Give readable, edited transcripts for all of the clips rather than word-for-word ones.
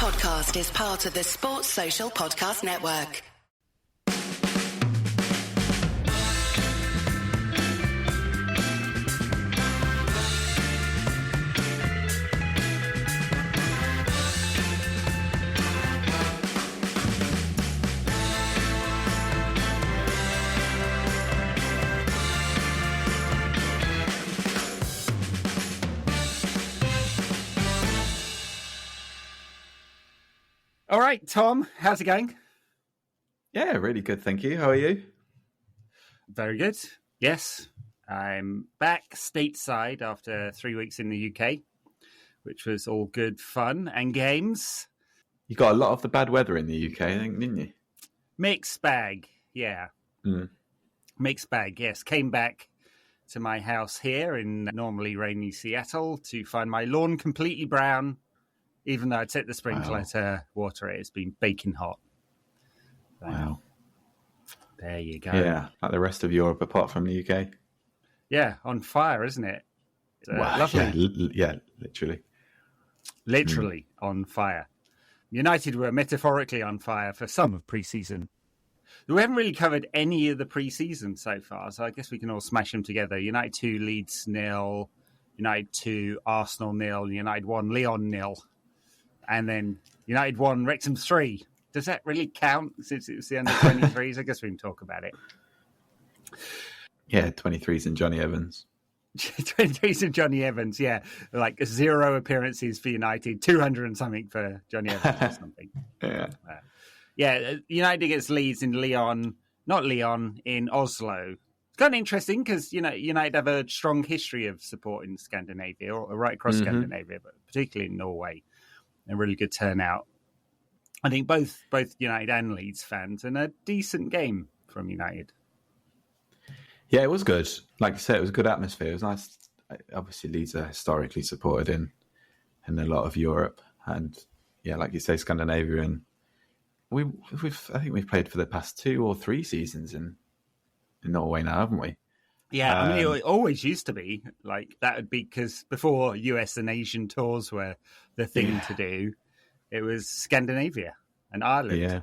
podcast is part of the Sports Social Podcast Network. All right, Tom, how's it going? Yeah, really good, thank you. How are you? Very good. Yes, I'm back stateside after 3 weeks in the UK, which was all good fun and games. You got a lot of the bad weather in the UK, I think, didn't you? Mixed bag, yeah. Mixed bag, yes. Came back to my house here in normally rainy Seattle to find my lawn completely brown. Even though I'd set the sprinkler to water it, it's been baking hot. So, wow. There you go. Yeah, like the rest of Europe apart from the UK. Yeah, on fire, isn't it? Wow, lovely. Yeah, literally. Literally on fire. United were metaphorically on fire for some of pre-season. We haven't really covered any of the pre-season so far, so I guess we can all smash them together. United 2, Leeds 0, United 2, Arsenal 0, United 1, Lyon 0. And then United 1, Wrexham 3. Does that really count since it was the under-23s? I guess we can talk about it. Yeah, 23s and Johnny Evans. 23s and Johnny Evans, yeah. Like 0 appearances for United, 200 and something for Johnny Evans or something. Yeah. United against Leeds in Lyon, not Lyon, in Oslo. It's kind of interesting because, United have a strong history of supporting Scandinavia, or right across Scandinavia, but particularly in Norway. A really good turnout. I think both United and Leeds fans, and a decent game from United. Yeah, it was good. Like you said, it was a good atmosphere. It was nice. Obviously, Leeds are historically supported in a lot of Europe, and yeah, like you say, Scandinavia. And I think we've played for the past 2 or 3 seasons in Norway now, haven't we? Yeah, I mean, it always used to be like that. Would be because before US and Asian tours were the thing to do, it was Scandinavia and Ireland. Yeah,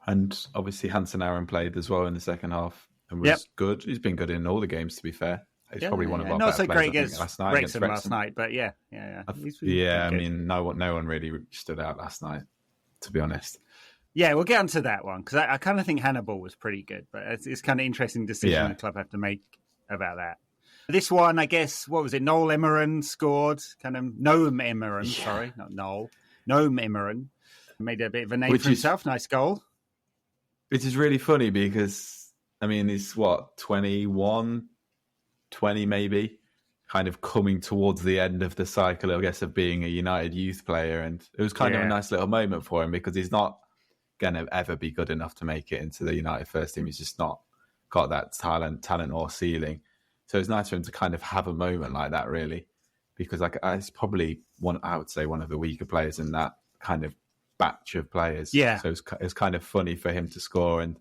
and obviously Hansen Aaron played as well in the second half and was good. He's been good in all the games, to be fair. He's probably one of our not better so players, great against Wrexham last night, but yeah. I mean, no one really stood out last night, to be honest. Yeah, we'll get onto that one because I kind of think Hannibal was pretty good, but it's kind of interesting decision the club have to make about that. This one, I guess, what was it? Noel Emmerich scored, Noam Emmerich, sorry, not Noel. Noam Emmerich made a bit of a name for himself. Nice goal. Which is really funny because, I mean, he's 21, 20 maybe, kind of coming towards the end of the cycle, I guess, of being a United youth player. And it was kind of a nice little moment for him because he's not going to ever be good enough to make it into the United first team. He's just not got that talent or ceiling. So it's nice for him to kind of have a moment like that, really, because it's probably I would say one of the weaker players in that kind of batch of players. Yeah. So it's kind of funny for him to score. And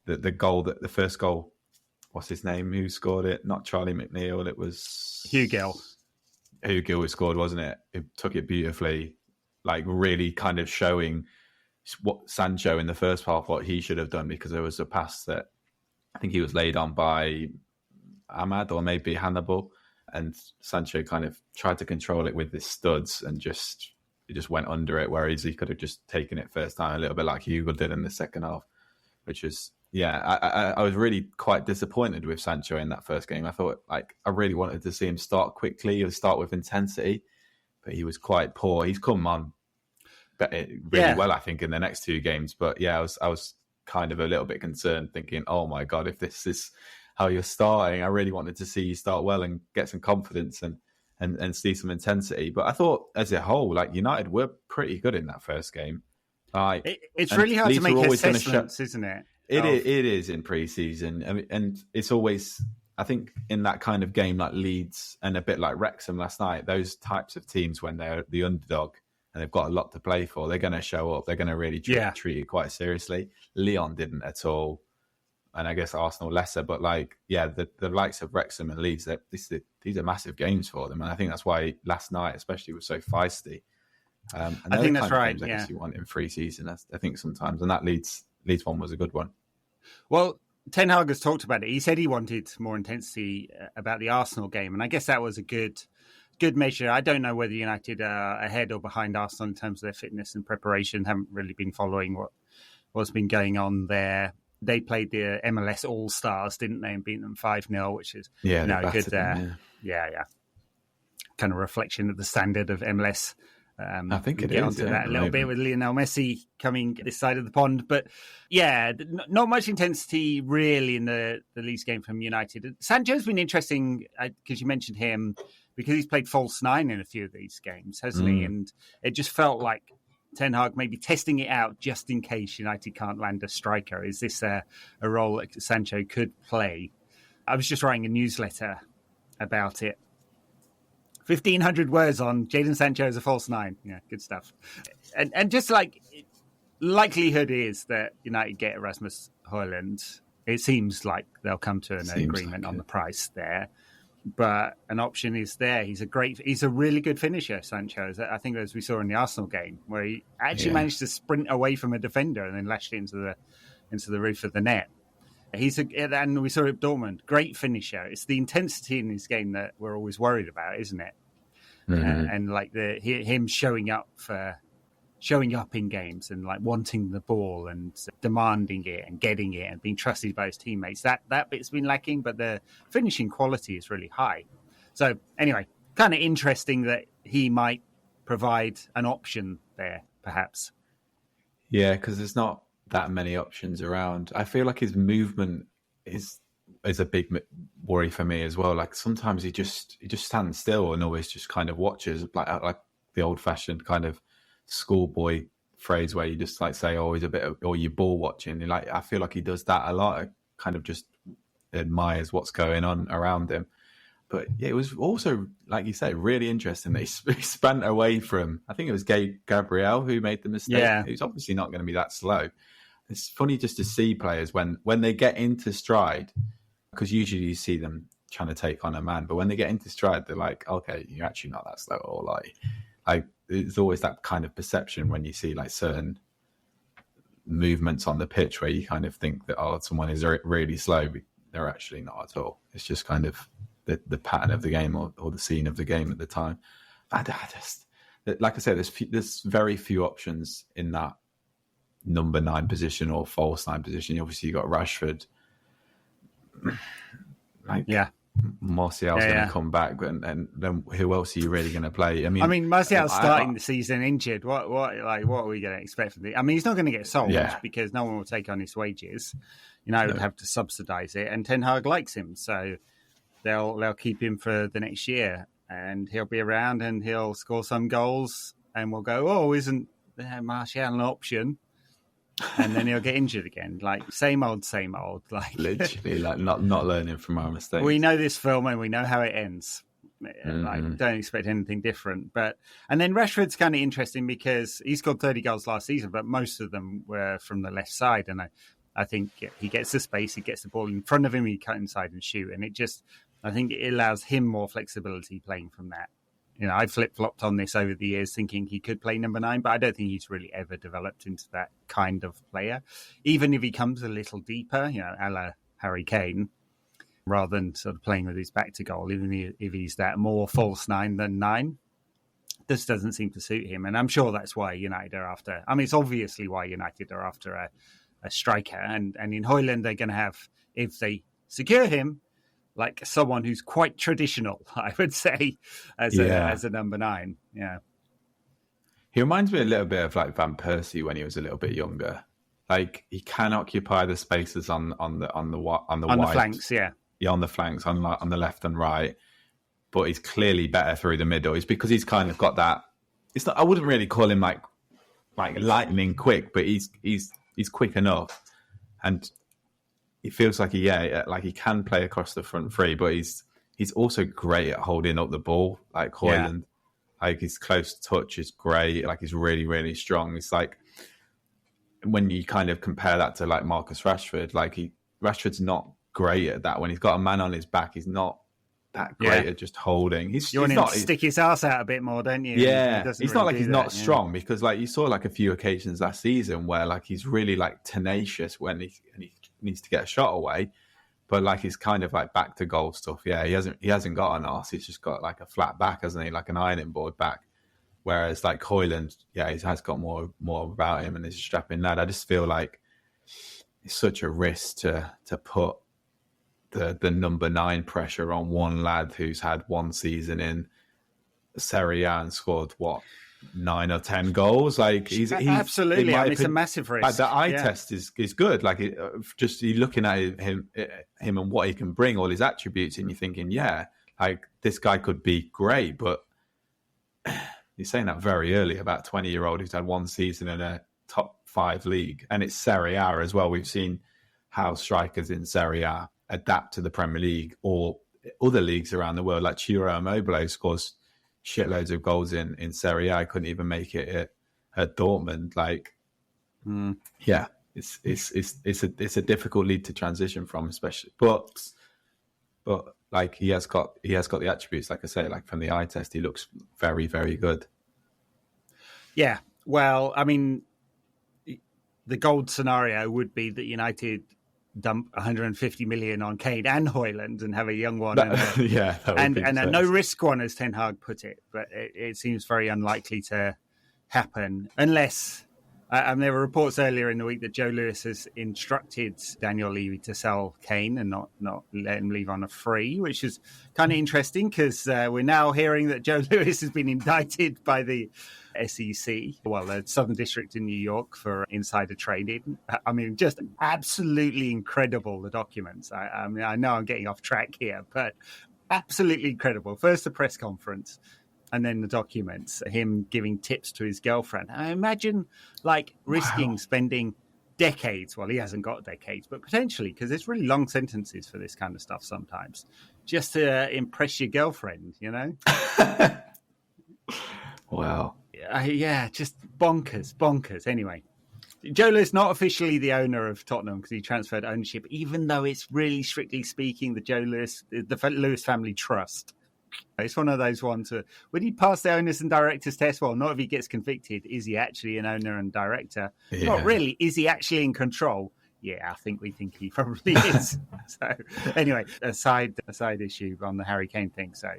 the first goal, what's his name? Who scored it? Not Charlie McNeil. It was Hugh Gill. Hugh Gill who scored, wasn't it? It took it beautifully, like really kind of showing what Sancho in the first half, what he should have done, because there was a pass that I think he was laid on by Ahmad or maybe Hannibal, and Sancho kind of tried to control it with his studs and he just went under it, whereas he could have just taken it first time, a little bit like Hugo did in the second half, which was, I was really quite disappointed with Sancho in that first game. I thought, I really wanted to see him start quickly or start with intensity, but he was quite poor. He's come on really well, I think, in the next 2 games. But I was kind of a little bit concerned, thinking, oh my God, if this is how you're starting, I really wanted to see you start well and get some confidence and see some intensity. But I thought as a whole, United were pretty good in that first game. It's really hard to make assessments, isn't it? It is in pre-season. I mean, and it's always, I think, in that kind of game like Leeds and a bit like Wrexham last night, those types of teams, when they're the underdog and they've got a lot to play for, they're going to show up. They're going to really treat it quite seriously. Lyon didn't at all. And I guess Arsenal lesser. But the likes of Wrexham and Leeds, these are massive games for them. And I think that's why last night especially was so feisty. And I think that's right. Games, I guess you want in pre-season. I think sometimes, and that Leeds one was a good one. Well, Ten Hag has talked about it. He said he wanted more intensity about the Arsenal game, and I guess that was a good measure. I don't know whether United are ahead or behind Arsenal in terms of their fitness and preparation. Haven't really been following what's been going on there. They played the MLS All-Stars, didn't they, and beat them 5-0, which is good. Kind of reflection of the standard of MLS. I think it get is. Onto that a little bit with Lionel Messi coming this side of the pond. But yeah, not much intensity really in the Leeds game from United. Sancho's been interesting because you mentioned him, because he's played false nine in a few of these games, hasn't he? And it just felt like Ten Hag maybe testing it out just in case United can't land a striker. Is this a role that Sancho could play? I was just writing a newsletter about it. 1,500 words on Jadon Sancho as a false nine. Yeah, good stuff. And just like, likelihood is that United get Rasmus Højlund. It seems like they'll come to an agreement on the price there. But an option is there. He's a really good finisher, Sancho. I think as we saw in the Arsenal game, where he actually managed to sprint away from a defender and then lashed it into the roof of the net. And we saw it at Dortmund. Great finisher. It's the intensity in his game that we're always worried about, isn't it? Mm-hmm. And like him showing up in games and like wanting the ball and demanding it and getting it and being trusted by his teammates. That bit's been lacking, but the finishing quality is really high. So anyway, kind of interesting that he might provide an option there, perhaps. Yeah, because there's not that many options around. I feel like his movement is a big worry for me as well. Like sometimes he just stands still and always just kind of watches, like the old fashioned kind of schoolboy phrase where you just like say, oh, he's a bit or you ball watching. And like I feel like he does that a lot. It kind of just admires what's going on around him. But yeah, it was also, like you said, really interesting that he spent away from, I think it was Gabriel who made the mistake. Yeah. He was obviously not going to be that slow. It's funny just to see players when they get into stride, because usually you see them trying to take on a man, but when they get into stride, they're like, okay, you're actually not that slow. Or like there's always that kind of perception when you see like certain movements on the pitch where you kind of think that, oh, someone is really slow, but they're actually not at all. It's just kind of the pattern of the game or the scene of the game at the time. I just, like I said, there's very few options in that number 9 position or false 9 position. Obviously, you got Rashford. Martial's going to come back, and then who else are you really going to play? I mean, Martial's starting the season injured. What are we going to expect from I mean, he's not going to get sold because no one will take on his wages. United would have to subsidise it, and Ten Hag likes him, so they'll keep him for the next year, and he'll be around and he'll score some goals, and we'll go, oh, isn't Martial an option? And then he'll get injured again. Like same old. Like literally, like not learning from our mistakes. We know this film and we know how it ends. Like don't expect anything different. And then Rashford's kind of interesting because he scored 30 goals last season, but most of them were from the left side. And I think he gets the space, he gets the ball in front of him, he cut inside and shoot. And I think it allows him more flexibility playing from that. I flip-flopped on this over the years thinking he could play number 9, but I don't think he's really ever developed into that kind of player. Even if he comes a little deeper, a la Harry Kane, rather than sort of playing with his back to goal, even if he's that more false 9 than 9, this doesn't seem to suit him. And I'm sure that's why United are after, it's obviously why United are after a striker. And in Højlund, they're going to have, if they secure him, like someone who's quite traditional, I would say, as a number 9. Yeah, he reminds me a little bit of like Van Persie when he was a little bit younger. Like he can occupy the spaces on the flanks, on the flanks, on the left and right. But he's clearly better through the middle. It's because he's kind of got that. It's not. I wouldn't really call him like lightning quick, but he's quick enough and. It feels like he can play across the front three, but he's also great at holding up the ball. Like Højlund, like his close touch is great. Like he's really, really strong. It's like when you kind of compare that to like Marcus Rashford, Rashford's not great at that. When he's got a man on his back, he's not that great at just holding. You want him to stick his ass out a bit more, don't you? Yeah, it's not like he's not strong, because like you saw like a few occasions last season where like he's really like tenacious when he needs to get a shot away, but like he's kind of like back to goal stuff. Yeah, he hasn't got an arse. He's just got like a flat back, hasn't he? Like an ironing board back. Whereas like Højlund, yeah, he has got more about him and he's a strapping lad. I just feel like it's such a risk to put the number 9 pressure on one lad who's had one season in Serie A and scored 9 or 10 goals. Like he's absolutely. It's a massive risk. Like the eye test is good. Like just you looking at him and what he can bring, all his attributes, and you're thinking, yeah, like this guy could be great. But you're saying that very early about a 20-year-old who's had one season in a top 5 league, and it's Serie A as well. We've seen how strikers in Serie A adapt to the Premier League or other leagues around the world. Like Ciro Immobile scores shitloads of goals in Serie A. I couldn't even make it at Dortmund. Like, yeah, it's a difficult league to transition from, especially. But like he has got the attributes. Like I say, like from the eye test, he looks very, very good. Yeah, well, I mean, the gold scenario would be that United dump 150 million on Kane and Højlund and have a young one, and a no risk one, as Ten Hag put it. But it seems very unlikely to happen unless. There were reports earlier in the week that Joe Lewis has instructed Daniel Levy to sell Kane and not let him leave on a free, which is kind of interesting because we're now hearing that Joe Lewis has been indicted by the SEC, the Southern District in New York, for insider trading. I mean, just absolutely incredible, the documents. I mean, I know I'm getting off track here, but absolutely incredible. First, the press conference. And then the documents, him giving tips to his girlfriend. I imagine like risking spending decades. Well, he hasn't got decades, but potentially, because there's really long sentences for this kind of stuff sometimes, just to impress your girlfriend, you know? Wow. Yeah, just bonkers. Anyway, Joe Lewis not officially the owner of Tottenham because he transferred ownership, even though it's really strictly speaking the Lewis family trust. It's one of those ones that when he passed the owners and directors test, well, not if he gets convicted, is he actually an owner and director? Yeah. Not really. Is he actually in control? Yeah, we think he probably is. So anyway, a side issue on the Harry Kane thing. So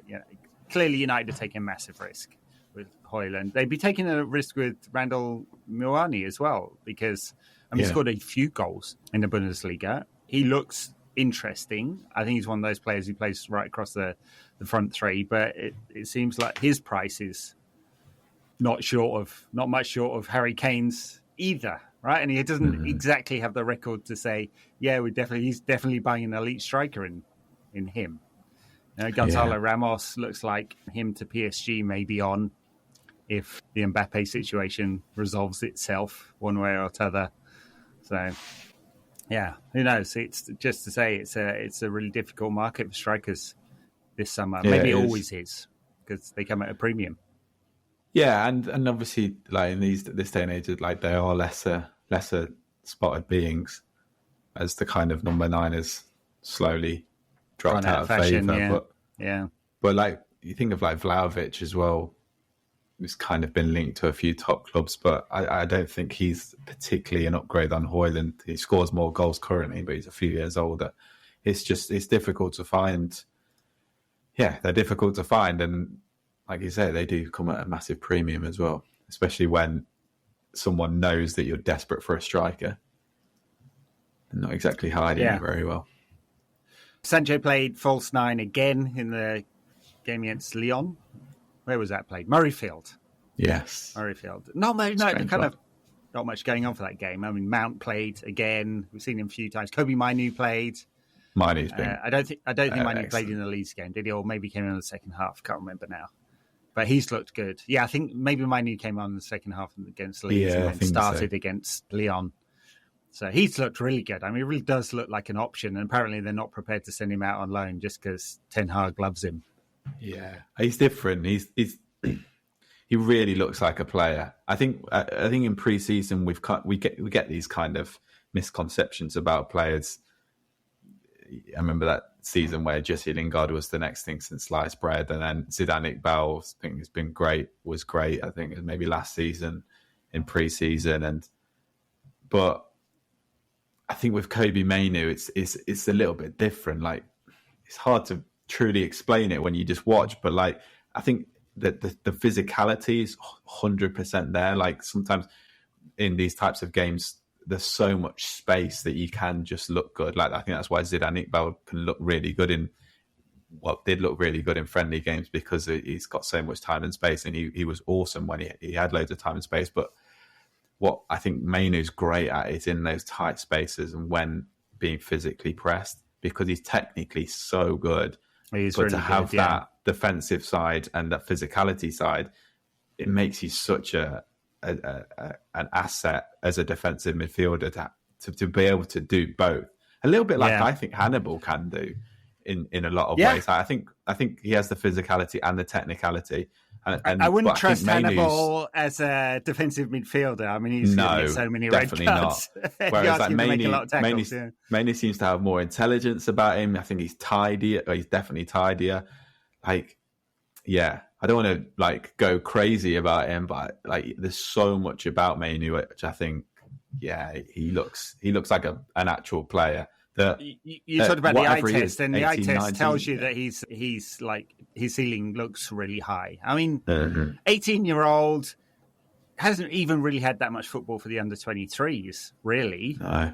clearly United are taking a massive risk with Højlund. They'd be taking a risk with Randall Muani as well because he scored a few goals in the Bundesliga. He looks interesting. I think he's one of those players who plays right across the front three, but it seems like his price is not much short of Harry Kane's either, right? And he doesn't exactly have the record to say, he's definitely buying an elite striker in him. Gonzalo Ramos looks like him to PSG may be on if the Mbappe situation resolves itself one way or t'other. So yeah, who knows? It's just to say it's a really difficult market for strikers this summer. Yeah, maybe it always is because they come at a premium. Yeah, and obviously, like in this day and age, like they are lesser spotted beings as the kind of number 9 is slowly dropped out of favour. But like you think of like Vlahovic as well, who's kind of been linked to a few top clubs, but I don't think he's particularly an upgrade on Højlund. He scores more goals currently, but he's a few years older. It's difficult to find. Yeah, they're difficult to find, and like you say, they do come at a massive premium as well, especially when someone knows that you're desperate for a striker. They're not exactly hiding it very well. Sancho played false 9 again in the game against Lyon. Where was that played? Murrayfield. Yes. Murrayfield. Not much going on for that game. I mean, Mount played again. We've seen him a few times. Kobe Mainu played. Mainu's been. I don't think Mainu played in the Leeds game, did he? Or maybe came in the second half. Can't remember now. But he's looked good. Yeah, I think maybe Mainu came on in the second half against Leeds and then started against Lyon. So he's looked really good. I mean, it really does look like an option. And apparently they're not prepared to send him out on loan just because Ten Hag loves him. Yeah, he's different. He really looks like a player. I think in pre-season we get these kind of misconceptions about players. I remember that season where Jesse Lingard was the next thing since sliced bread, and then Zidane Iqbal, I think has been great. Was great. I think it was maybe last season in pre-season, but I think with Kobbie Mainoo, it's a little bit different. Like, it's hard to truly explain it when you just watch, but like, I think that the physicality is 100% there. Like, sometimes in these types of games, there's so much space that you can just look good. Like, I think that's why Zidane Iqbal can look really good did look really good in friendly games, because he's got so much time and space, and he was awesome when he had loads of time and space. But what I think Mainoo's great at is in those tight spaces and when being physically pressed, because he's technically so good. He's but really to have good, yeah. that defensive side and that physicality side, it makes you such an asset as a defensive midfielder to be able to do both. A little bit like I think Hannibal can do in a lot of ways. I think he has the physicality and the technicality. And I wouldn't trust Hannibal as a defensive midfielder. I mean, he's going to get so many red cards. Not. Whereas like Mainoo seems to have more intelligence about him. I think he's tidier. He's definitely tidier. Like, yeah, I don't want to like go crazy about him, but like, there's so much about Mainoo which I think, he looks like an actual player. You talked about the eye test, and the eye test tells you that he's like, his ceiling looks really high. I mean, 18-year-old hasn't even really had that much football for the under-23s, really. No.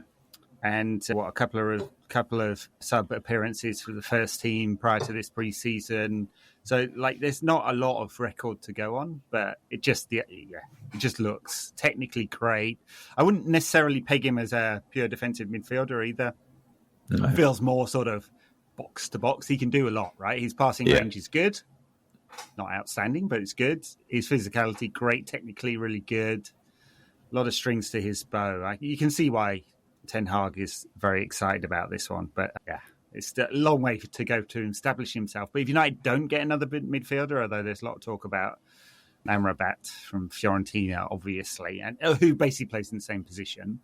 And a couple of sub appearances for the first team prior to this pre-season. So like, there's not a lot of record to go on, but it just looks technically great. I wouldn't necessarily peg him as a pure defensive midfielder either. No. Feels more sort of box to box. He can do a lot, right? His passing range is good. Not outstanding, but it's good. His physicality, great. Technically, really good. A lot of strings to his bow. You can see why Ten Hag is very excited about this one. But it's a long way to go to establish himself. But if United don't get another midfielder, although there's a lot of talk about Amrabat from Fiorentina, obviously, and who basically plays in the same position.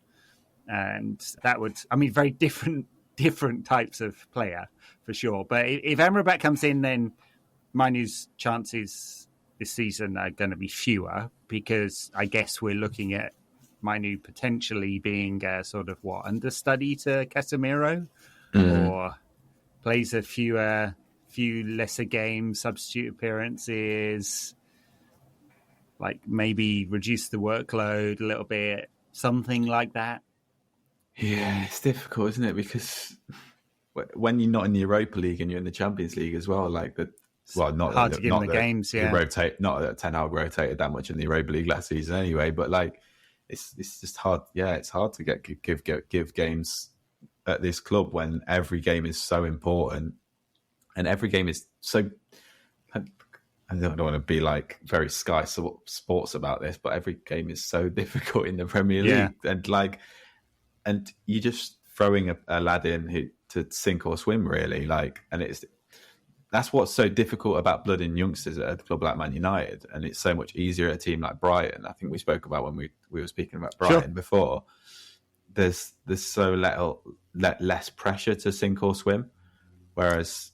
And that would, very different types of player for sure. But if Amrabat comes in, then Mainoo's chances this season are going to be fewer, because I guess we're looking at Mainoo potentially being a sort of understudy to Casemiro, or plays a few lesser games, substitute appearances, like maybe reduce the workload a little bit, something like that. Yeah, it's difficult, isn't it? Because when you're not in the Europa League and you're in the Champions League as well, not hard to give them the games. Yeah, not that Ten Hag rotated that much in the Europa League last season anyway. But like, it's just hard. Yeah, it's hard to give games at this club when every game is so important and every game is so. I don't want to be like very Sky Sports about this, but every game is so difficult in the Premier League, and you're just throwing a lad in to sink or swim, really. That's what's so difficult about blooding youngsters at a club like Man United, and it's so much easier at a team like Brighton. I think we spoke about when we were speaking about Brighton before. There's so less pressure to sink or swim, whereas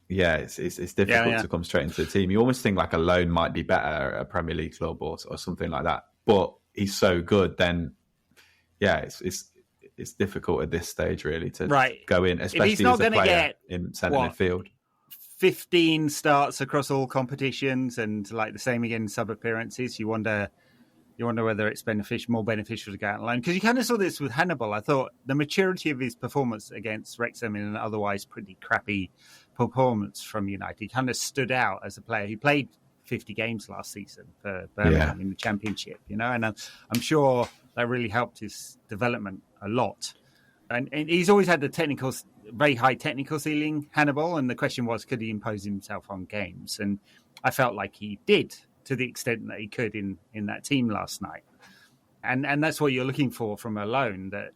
it's difficult to come straight into the team. You almost think like a loan might be better at a Premier League club or something like that, but he's so good. Then it's difficult at this stage, really, to go in, especially as a player in centre midfield. 15 starts across all competitions, and like the same again, sub appearances. You wonder whether it's more beneficial to go out on loan, because you kind of saw this with Hannibal. I thought the maturity of his performance against Wrexham in an otherwise pretty crappy performance from United, he kind of stood out as a player. He played 50 games last season for Birmingham in the Championship, and I'm sure that really helped his development a lot. And he's always had the very high technical ceiling, Hannibal, and the question was, could he impose himself on games? And I felt like he did, to the extent that he could in that team last night. And that's what you're looking for from a loan, that,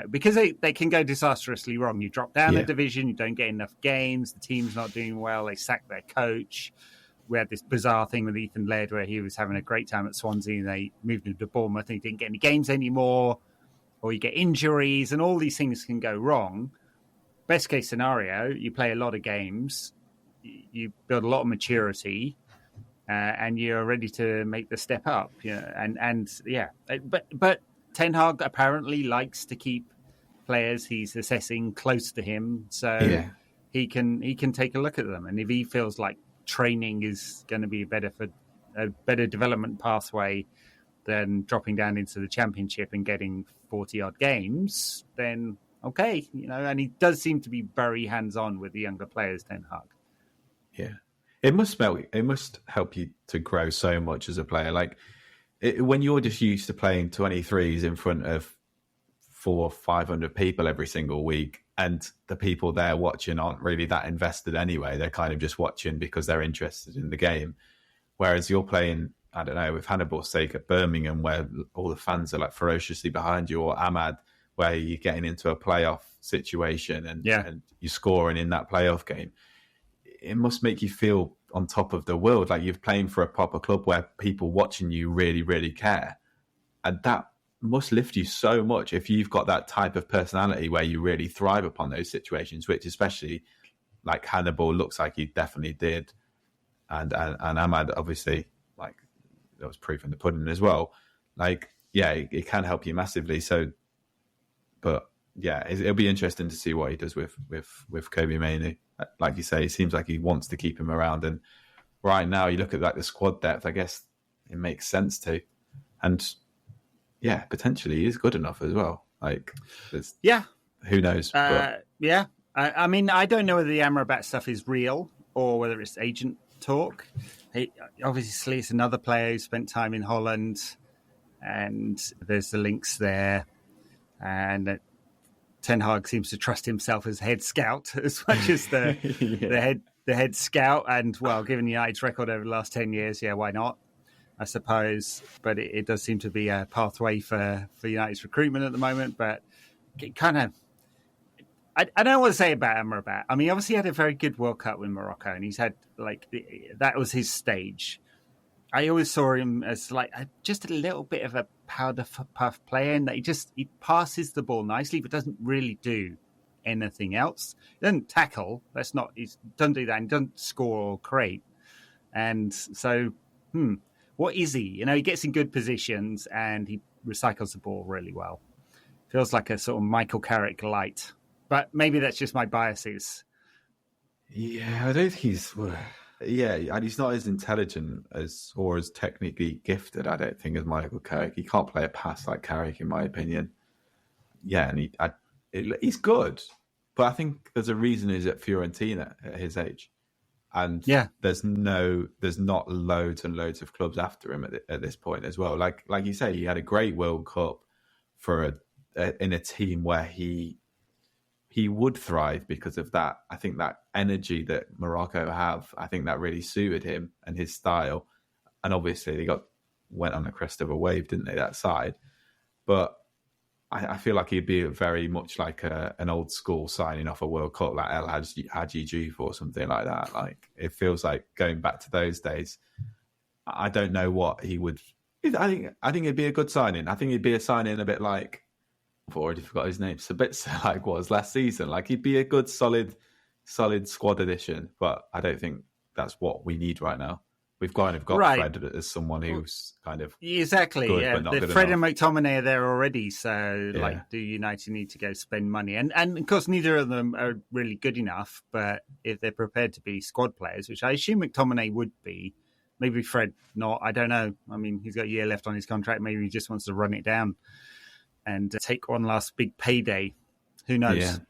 because they can go disastrously wrong. You drop down the division, you don't get enough games, the team's not doing well, they sack their coach. We had this bizarre thing with Ethan Laird where he was having a great time at Swansea and they moved him to Bournemouth and he didn't get any games anymore, or you get injuries, and all these things can go wrong. best case scenario, you play a lot of games, you build a lot of maturity, and you're ready to make the step up. But Ten Hag apparently likes to keep players he's assessing close to him, so he can take a look at them. And if he feels like training is going to be a better development pathway than dropping down into the Championship and getting 40 odd games, then okay, and he does seem to be very hands-on with the younger players, Ten Hag. Yeah. It must help you to grow so much as a player. Like when you're just used to playing 23s in front of 400 or 500 people every single week, and the people there watching aren't really that invested anyway. They're kind of just watching because they're interested in the game. Whereas you're playing, I don't know, with Hannibal's sake at Birmingham, where all the fans are like ferociously behind you, or Ahmad, where you're getting into a playoff situation and you're scoring in that playoff game. It must make you feel on top of the world, like you're playing for a proper club where people watching you really, really care. And that must lift you so much if you've got that type of personality where you really thrive upon those situations, which especially like Hannibal looks like he definitely did. And Ahmad, obviously, like that was proof in the pudding as well. Like, yeah, it can help you massively. So, but yeah, it'll be interesting to see what he does with Kobe Mainoo. Like you say, it seems like he wants to keep him around. And right now, you look at like the squad depth, I guess it makes sense to. And yeah, potentially he is good enough as well. Like, who knows? I mean, I don't know whether the Amrabat stuff is real or whether it's agent talk. Obviously, it's another player who spent time in Holland, and there's the links there. And Ten Hag seems to trust himself as head scout as much as the head scout. And well, given United's record over the last 10 years, why not? I suppose. But it does seem to be a pathway for United's recruitment at the moment. But it kind of, I don't know what to say about Amrabat. I mean, obviously he had a very good World Cup with Morocco, and he's had that was his stage. I always saw him as just a little bit of a powder puff player, and that he passes the ball nicely, but doesn't really do anything else. He doesn't tackle. He doesn't do that, and doesn't score or create. And so, what is he? He gets in good positions and he recycles the ball really well. Feels like a sort of Michael Carrick light, but maybe that's just my biases. Yeah, I don't think he's. Yeah, and he's not as intelligent or as technically gifted, I don't think, as Michael Carrick. He can't play a pass like Carrick, in my opinion. Yeah, and he's good, but I think there's a reason he's at Fiorentina at his age. And there's not loads and loads of clubs after him at this point as well. Like you say, he had a great World Cup in a team where he would thrive because of that. I think that energy that Morocco have, I think that really suited him and his style. And obviously they went on the crest of a wave, didn't they, that side? But I feel like he'd be very much like an old school signing off a World Cup, like El Hadji Diouf or something like that. Like it feels like going back to those days. I don't know what he would. I think it'd be a good signing. I think it'd be a signing a bit like, I've already forgot his name. It's a bit like what was last season. Like he'd be a good solid squad addition, but I don't think that's what we need right now. We've kind of got Fred as someone who's kind of exactly good, yeah. But not good Fred enough. and McTominay are there already, so do United need to go spend money? And of course, neither of them are really good enough. But if they're prepared to be squad players, which I assume McTominay would be, maybe Fred not. I don't know. I mean, he's got a year left on his contract. Maybe he just wants to run it down and take one last big payday. Who knows?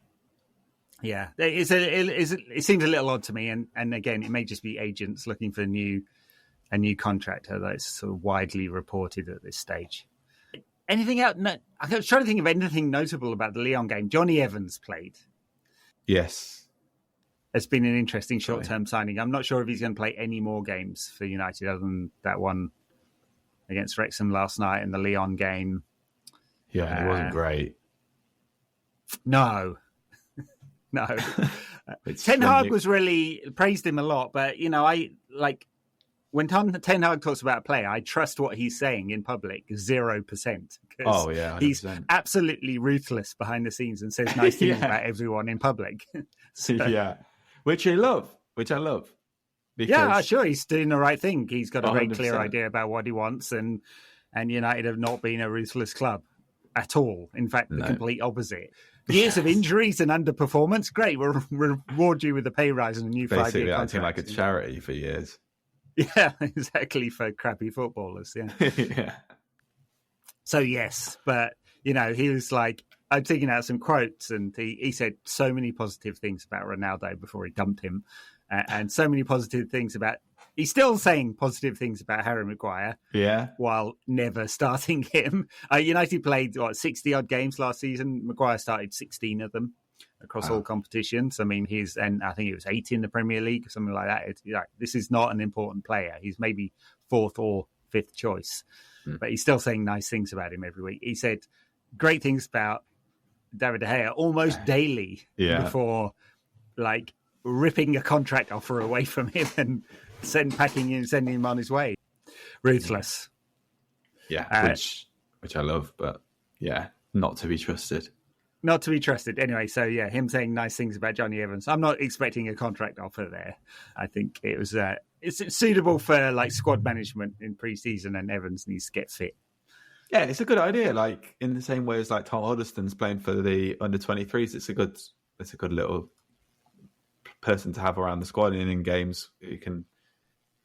Yeah. It seems a little odd to me. And again, it may just be agents looking for a new contract, although it's sort of widely reported at this stage. Anything else? No, I was trying to think of anything notable about the Lyon game. Johnny Evans played. Yes. It's been an interesting short-term signing. I'm not sure if he's going to play any more games for United other than that one against Wrexham last night and the Lyon game. Yeah, it wasn't great. No. Ten Hag was really praised him a lot, but I when Ten Hag talks about a player, I trust what he's saying in public 0%. Oh, yeah, 100%. He's absolutely ruthless behind the scenes and says nice things about everyone in public. Yeah, which I love. Because... Yeah, sure, he's doing the right thing. He's got a very 100%. clear idea about what he wants, and United have not been a ruthless club at all. In fact, the complete opposite. Years of injuries and underperformance, great. We'll reward you with a pay rise and a new 5-year contract. Basically acting like a charity for years. Yeah, exactly, for crappy footballers, yeah. Yeah. So, yes, but, he was like, I'm taking out some quotes, and he said so many positive things about Ronaldo before he dumped him, and so many positive things about... He's still saying positive things about Harry Maguire, while never starting him. United played, 60-odd games last season. Maguire started 16 of them across all competitions. I mean, I think it was 8 in the Premier League, or something like that. This is not an important player. He's maybe 4th or 5th choice, but he's still saying nice things about him every week. He said great things about David De Gea almost daily before, ripping a contract offer away from him and sending him on his way. Ruthless. Yeah, which I love, but not to be trusted. Not to be trusted. Anyway, so him saying nice things about Johnny Evans. I'm not expecting a contract offer there. I think it was it's suitable for squad management in pre-season, and Evans needs to get fit. Yeah, it's a good idea. In the same way as Tom Huddleston's playing for the under-23s, it's a good little person to have around the squad and in games you can.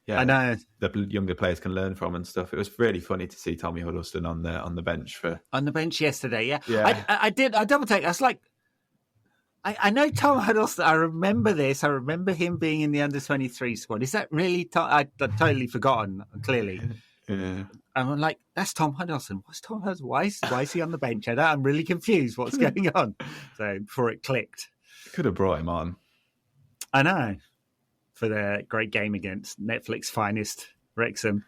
Yeah, I know the younger players can learn from and stuff. It was really funny to see Tommy Huddleston on the bench yesterday. Yeah. I double take. I was like, I know Tom Huddleston. I remember this. I remember him being in the under-23 squad. Is that really Tom? I'd totally forgotten. Clearly, yeah. I'm like, that's Tom Huddleston. What's Tom Huddleston? Why is he on the bench? I'm really confused. What's going on? So before it clicked, could have brought him on. I know. For the great game against Netflix finest Wrexham.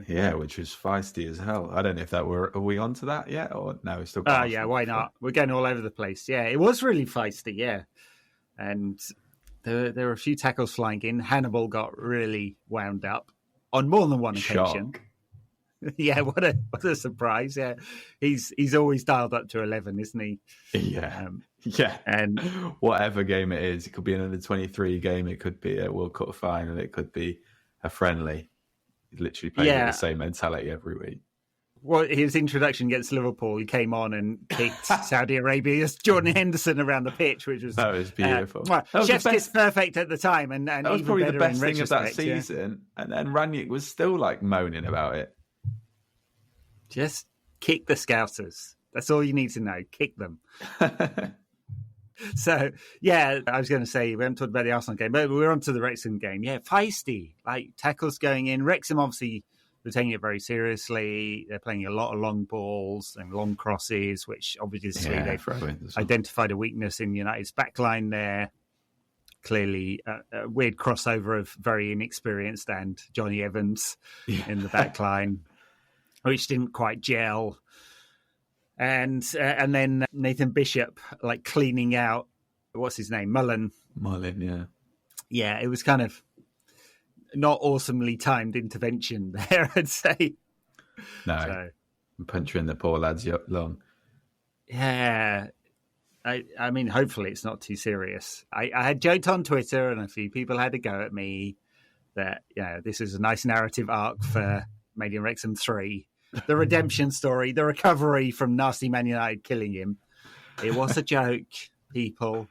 Yeah, which was feisty as hell. I don't know if are we on to that yet or no, it's still... yeah, why not? We're going all over the place. Yeah, it was really feisty, yeah. And there were a few tackles flying in. Hannibal got really wound up on more than one occasion. Shock. Yeah, what a surprise. Yeah, he's always dialed up to 11, isn't he? Yeah. Yeah. And whatever game it is, it could be an under-23 game, it could be a World Cup final, it could be a friendly. He's literally playing with the same mentality every week. Well, his introduction against Liverpool, he came on and kicked Saudi Arabia's Jordan Henderson around the pitch, which was... That was beautiful. Chef's kiss perfect at the time. And that was even probably the best thing of that yeah. season. And then Ranić was still moaning about it. Just kick the Scousers. That's all you need to know. Kick them. So, I was going to say, we haven't talked about the Arsenal game, but we're on to the Wrexham game. Yeah, feisty. Tackles going in. Wrexham, obviously, they're taking it very seriously. They're playing a lot of long balls and long crosses, which obviously they've identified a weakness in United's backline there. Clearly, a weird crossover of very inexperienced and Johnny Evans in the backline, which didn't quite gel. And then Nathan Bishop cleaning out, what's his name? Mullen, yeah. Yeah, it was kind of not awesomely timed intervention there, I'd say. No, puncturing the poor lads long. Yeah, I mean, hopefully it's not too serious. I had joked on Twitter, and a few people had a go at me that this is a nice narrative arc for Made in Wrexham 3. The redemption story, the recovery from nasty Man United killing him. It was a joke, people.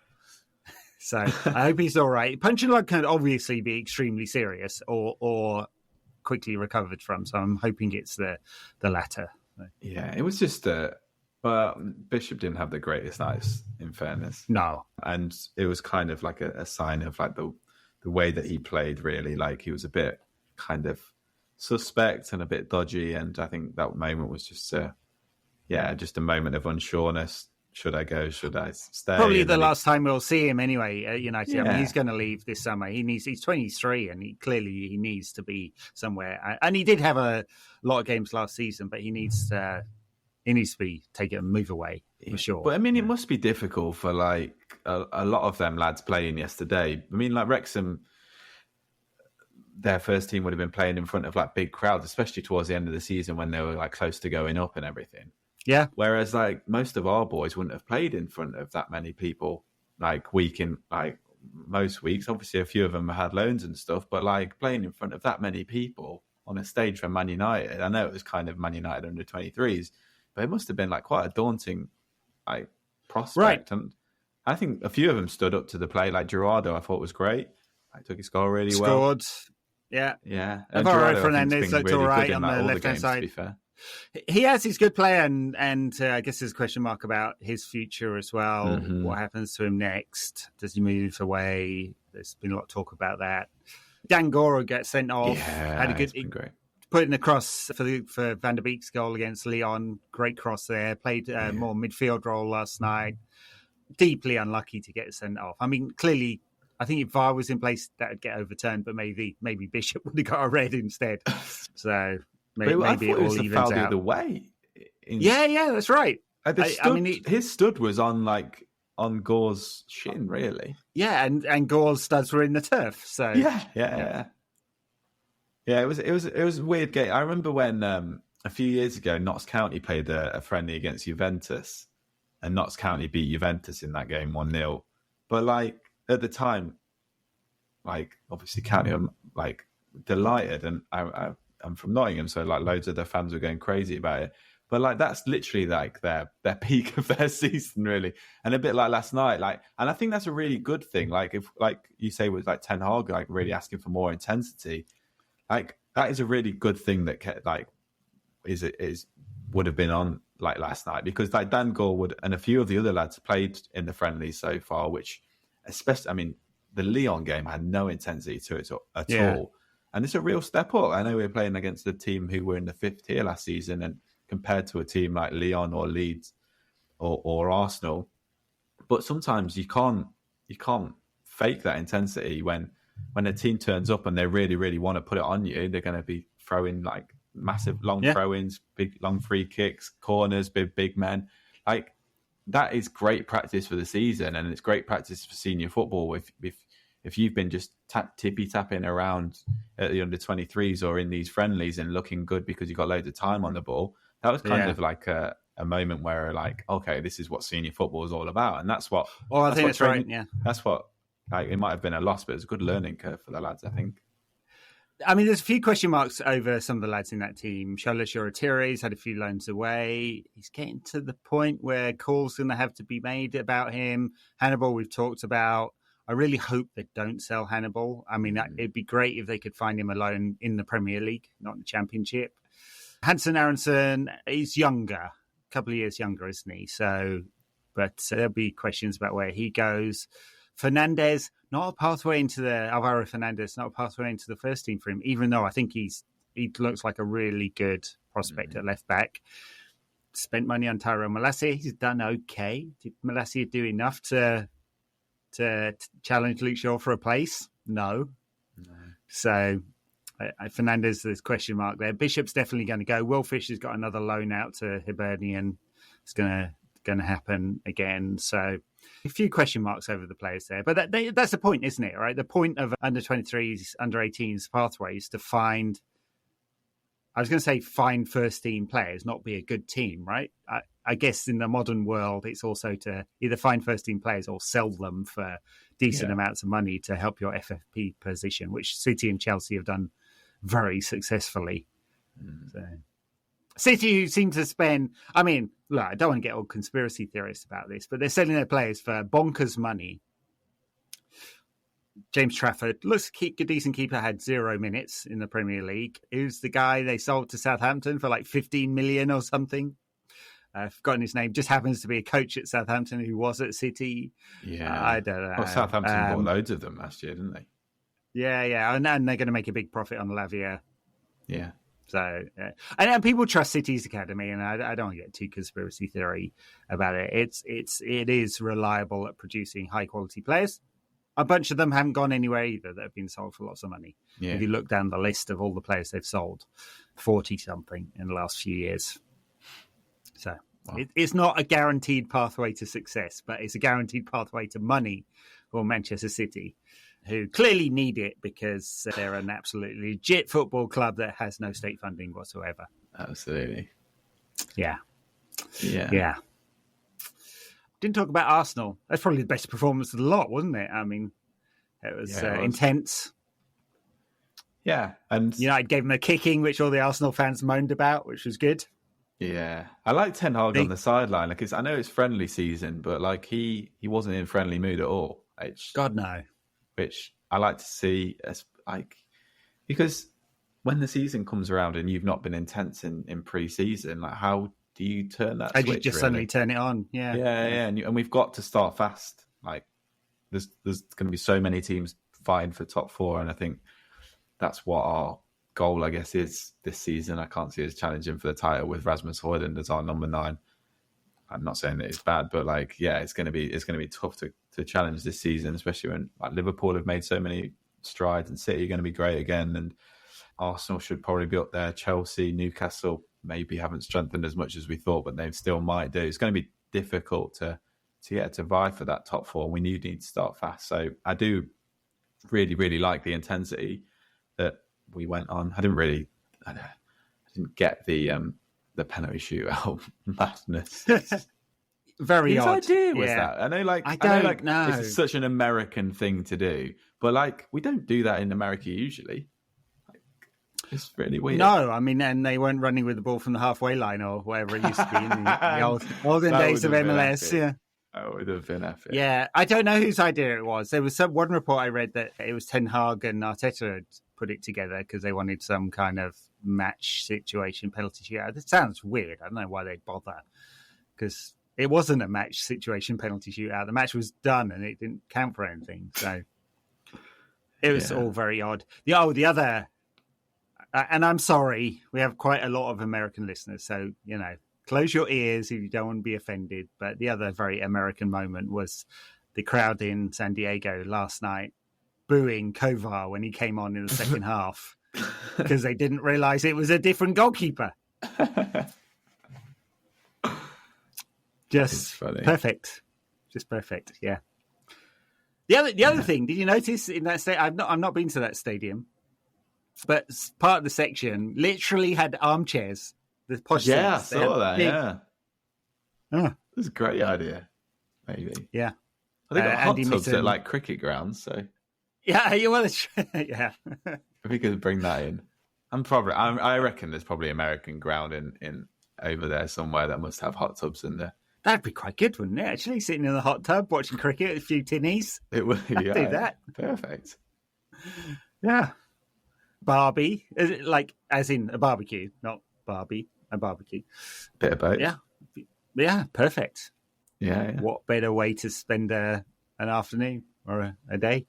So I hope he's all right. Punch and lug can obviously be extremely serious or quickly recovered from. So I'm hoping it's the latter. Yeah, it was just Bishop didn't have the greatest nights, in fairness. No. And it was kind of a sign of the way that he played, really. He was a bit kind of suspect and a bit dodgy, and I think that moment was just a moment of unsureness. Should I go? Should I stay? Probably the last time we'll see him anyway at United. I mean, he's going to leave this summer. He's 23, and he needs to be somewhere. And he did have a lot of games last season, but he needs to take a move away for sure. But I mean, it must be difficult for a lot of them lads playing yesterday. I mean, Wrexham, their first team would have been playing in front of like big crowds, especially towards the end of the season when they were like close to going up and everything. Yeah. Whereas like most of our boys wouldn't have played in front of that many people, like most weeks. Obviously, a few of them had loans and stuff, but like playing in front of that many people on a stage for Man United, I know it was kind of Man United under 23s, but it must have been like quite a daunting like prospect. Right. And I think a few of them stood up to the play. Like Gerardo, I thought was great. I took his goal really well. Scored. Yeah. Yeah. Alvaro Fernandez looked all right on the left-hand side. To be fair. He has his good play, and I guess there's a question mark about his future as well. Mm-hmm. What happens to him next? Does he move away? There's been a lot of talk about that. Dan Goro gets sent off. Yeah, had a good, it's been great. Put in the cross for Van der Beek's goal against Lyon. Great cross there. Played more midfield role last night. Deeply unlucky to get sent off. I mean, clearly, I think if VAR was in place, that would get overturned, but maybe Bishop would have got a red instead. So maybe it all evens out. The other way. Yeah, that's right. His stud was on Gore's shin, really. Yeah, and Gore's studs were in the turf. So yeah. It was a weird game. I remember when a few years ago, Notts County played a friendly against Juventus, and Notts County beat Juventus in that game 1-0. But like at the time, like obviously County were like delighted, and I'm from Nottingham, so like loads of their fans were going crazy about it. But like that's literally like their peak of their season, really, and a bit like last night. Like, and I think that's a really good thing. Like if like you say with like Ten Hag, like really asking for more intensity, like that is a really good thing that like would have been on like last night, because like Dan Gore would and a few of the other lads played in the friendlies so far, which especially, I mean, the Lyon game had no intensity to it at all. And it's a real step up. I know we were playing against a team who were in the 5th tier last season, and compared to a team like Lyon or Leeds or Arsenal. But sometimes you can't fake that intensity when a team turns up and they really, really want to put it on you. They're going to be throwing like massive long throw-ins, big long free kicks, corners, big men. Like that is great practice for the season, and it's great practice for senior football. If you've been just tippy-tapping around at the under-23s or in these friendlies and looking good because you've got loads of time on the ball, that was kind of like a moment where like, okay, this is what senior football is all about. And that's what... Well, I think that's right, yeah. That's what... Like, it might have been a loss, but it's a good learning curve for the lads, I think. I mean, there's a few question marks over some of the lads in that team. Charles Shoratire's had a few loans away. He's getting to the point where calls going to have to be made about him. Hannibal, we've talked about. I really hope they don't sell Hannibal. I mean, it'd be great if they could find him a loan in the Premier League, not in the Championship. Hansen Aronson, he's younger, a couple of years younger, isn't he? But there'll be questions about where he goes. Fernandez, not a pathway into Alvaro Fernandez, not a pathway into the first team for him, even though I think he looks like a really good prospect at left back. Spent money on Tyrone Malacia. He's done okay. Did Malacia do enough to challenge Luke Shaw for a place? No. So Fernandez, there's a question mark there. Bishop's definitely going to go. Will Fisher's got another loan out to Hibernian. It's going to happen again. So a few question marks over the players there. But that's the point, isn't it? Right? The point of under-23s, under-18s pathways to find... I was going to say find first-team players, not be a good team, right? I guess in the modern world, it's also to either find first-team players or sell them for decent amounts of money to help your FFP position, which City and Chelsea have done very successfully. So, City seem to spend... I mean, look, I don't want to get all conspiracy theorists about this, but they're selling their players for bonkers money. James Trafford, looks a decent keeper, had 0 minutes in the Premier League. Who's the guy they sold to Southampton for like 15 million or something? I've forgotten his name. Just happens to be a coach at Southampton who was at City. Yeah. I don't know. Well, Southampton bought loads of them last year, didn't they? Yeah. And they're going to make a big profit on Lavia. Yeah. So, and people trust City's academy, and I don't want to get too conspiracy theory about it. It is reliable at producing high quality players. A bunch of them haven't gone anywhere either that have been sold for lots of money. Yeah. If you look down the list of all the players they've sold, 40-something in the last few years. So it's not a guaranteed pathway to success, but it's a guaranteed pathway to money for Manchester City. who clearly need it because they're an absolutely legit football club that has no state funding whatsoever. Absolutely. Yeah. Yeah. Didn't talk about Arsenal. That's probably the best performance of the lot, wasn't it? I mean, it was intense. Yeah. And United gave them a kicking, which all the Arsenal fans moaned about, which was good. Yeah. I like Ten Hag on the sideline. Like, I know it's friendly season, but like he wasn't in friendly mood at all. God, no. Which I like to see as like, because when the season comes around and you've not been intense in pre-season, like how do you turn that switch? You just suddenly turn it on. Yeah. And we've got to start fast. Like there's going to be so many teams fighting for top four, and I think that's what our goal, I guess, is this season. I can't see us challenging for the title with Rasmus Højlund as our number 9. I'm not saying that it's bad, but like, yeah, it's going to be tough to challenge this season, especially when like Liverpool have made so many strides and City are going to be great again, and Arsenal should probably be up there. Chelsea, Newcastle maybe haven't strengthened as much as we thought, but they still might do. It's going to be difficult to vie for that top 4. We need to start fast. So I do really, really like the intensity that we went on. I didn't get the penalty shootout madness. Very Whose odd. idea was that? I know, know. It's such an American thing to do, but like we don't do that in America usually. It's really weird. No, I mean, and they weren't running with the ball from the halfway line or whatever it used to be in the olden days of MLS. Yeah, that would have been epic. Yeah, I don't know whose idea it was. There was one report I read that it was Ten Hag and Arteta had put it together because they wanted some kind of match situation penalty shootout. It sounds weird. I don't know why they'd bother, because it wasn't a match situation penalty shootout. The match was done and it didn't count for anything. So it was all very odd. The other. And I'm sorry, we have quite a lot of American listeners, so, close your ears if you don't want to be offended. But the other very American moment was the crowd in San Diego last night booing Kovar when he came on in the second half because they didn't realise it was a different goalkeeper. Just perfect. Just perfect, yeah. The other thing, did you notice in that stadium? I've not been to that stadium. But part of the section literally had armchairs. The posh seats. I saw that. Yeah, it was a great idea. Maybe. Yeah, I think got hot tubs at like cricket grounds. So yeah, you want to? Yeah, if we could bring that in, I reckon there's probably American ground in over there somewhere that must have hot tubs in there. That'd be quite good, wouldn't it? Actually, sitting in the hot tub watching cricket, a few tinnies. It would. Yeah, do that. Perfect. Yeah. Barbie, is it like as in a barbecue, not Barbie, a barbecue. Bit of both. Yeah, perfect. Yeah. What better way to spend an afternoon or a day?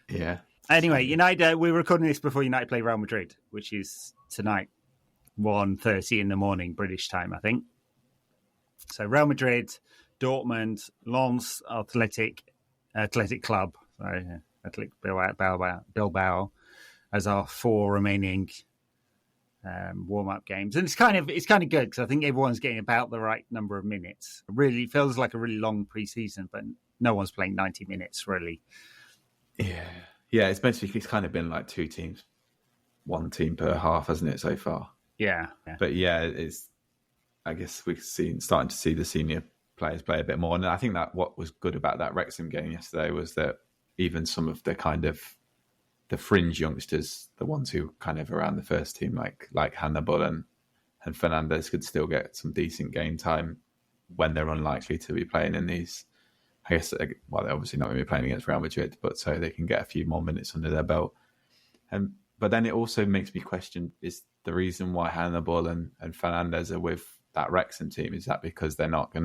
Yeah. Anyway, United. We're recording this before United play Real Madrid, which is tonight, 1:30 in the morning British time, I think. So Real Madrid, Dortmund, Lens, Athletic Club, Athletic Bilbao. As our 4 remaining warm-up games, and it's kind of good because I think everyone's getting about the right number of minutes. It really feels like a really long pre-season, but no one's playing 90 minutes really. Yeah. It's kind of been like 2 teams, 1 team per half, hasn't it, so far? Yeah. But yeah, I guess we've starting to see the senior players play a bit more, and I think that what was good about that Wrexham game yesterday was that even some of the kind of the fringe youngsters, the ones who kind of around the first team, like Hannibal and Fernandez, could still get some decent game time when they're unlikely to be playing in these. I guess, well, they're obviously not going to be playing against Real Madrid, but so they can get a few more minutes under their belt. But then it also makes me question: is the reason why Hannibal and Fernandez are with that Wrexham team, is that because they're not in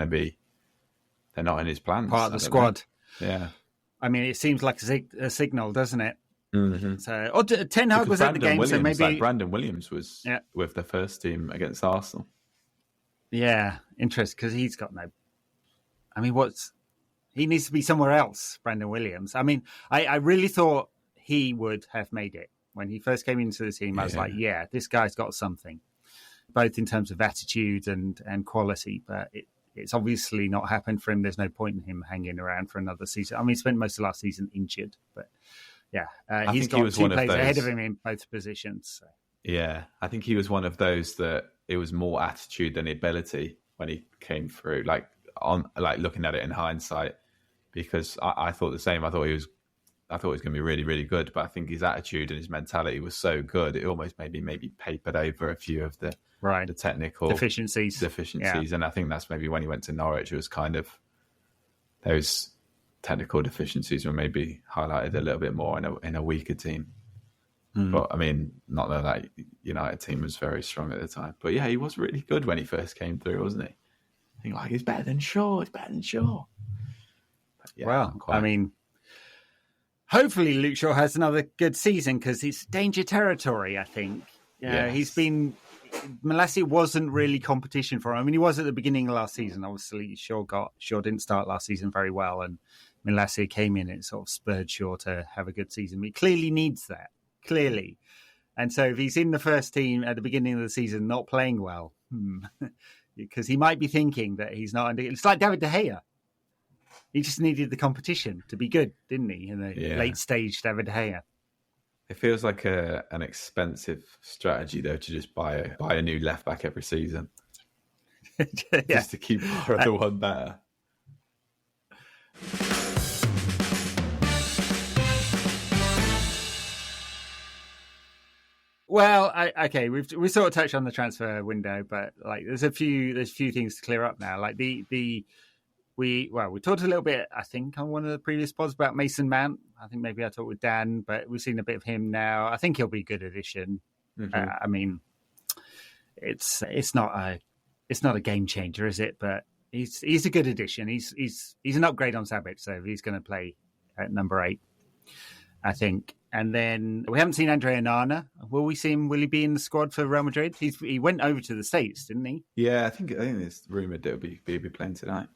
his plans? Part of the squad. Know. Yeah. I mean, it seems like a signal, doesn't it? Mm-hmm. So, Ten Hag was at the game, so maybe Brandon Williams was with the first team against Arsenal. Yeah, interesting, because he's got no. I mean, he needs to be somewhere else, Brandon Williams. I mean, I really thought he would have made it when he first came into the team. I was like, this guy's got something, both in terms of attitude and quality, but it's obviously not happened for him. There's no point in him hanging around for another season. I mean, he spent most of last season injured, but He's think he got was 2 one of players ahead those- of him in both positions. So. Yeah, I think he was one of those that it was more attitude than ability when he came through. Like looking at it in hindsight, because I thought the same. I thought he was going to be really, really good, but I think his attitude and his mentality was so good, it almost maybe papered over a few of the technical deficiencies. Yeah. And I think that's maybe when he went to Norwich, it was kind of those technical deficiencies were maybe highlighted a little bit more in a weaker team. But I mean, not that United team was very strong at the time. But yeah, he was really good when he first came through, wasn't he? I think he's better than Shaw. But, yeah, well, I mean, hopefully Luke Shaw has another good season because it's danger territory, I think. Yes. Malacia wasn't really competition for him. I mean, he was at the beginning of last season. Obviously, Shaw didn't start last season very well, and Malacia came in and sort of spurred Shaw to have a good season. He clearly needs that. Clearly. And so if he's in the first team at the beginning of the season not playing well, because he might be thinking that he's not. It's like David De Gea. He just needed the competition to be good, didn't he? In the late stage, David De Gea. It feels like an expensive strategy, though, to just buy a new left back every season. Just to keep our other one better. Well, okay, we sort of touched on the transfer window, but like there's a few things to clear up now. Like we talked a little bit, I think, on one of the previous pods about Mason Mount. I think maybe I talked with Dan, but we've seen a bit of him now. I think he'll be a good addition. Mm-hmm. I mean, it's not a game changer, is it? But he's a good addition. He's an upgrade on Savic, so he's going to play at number 8, I think. And then we haven't seen Andre Onana. Will we see him? Will he be in the squad for Real Madrid? He went over to the States, didn't he? Yeah, I think it's rumoured that he'll be playing tonight.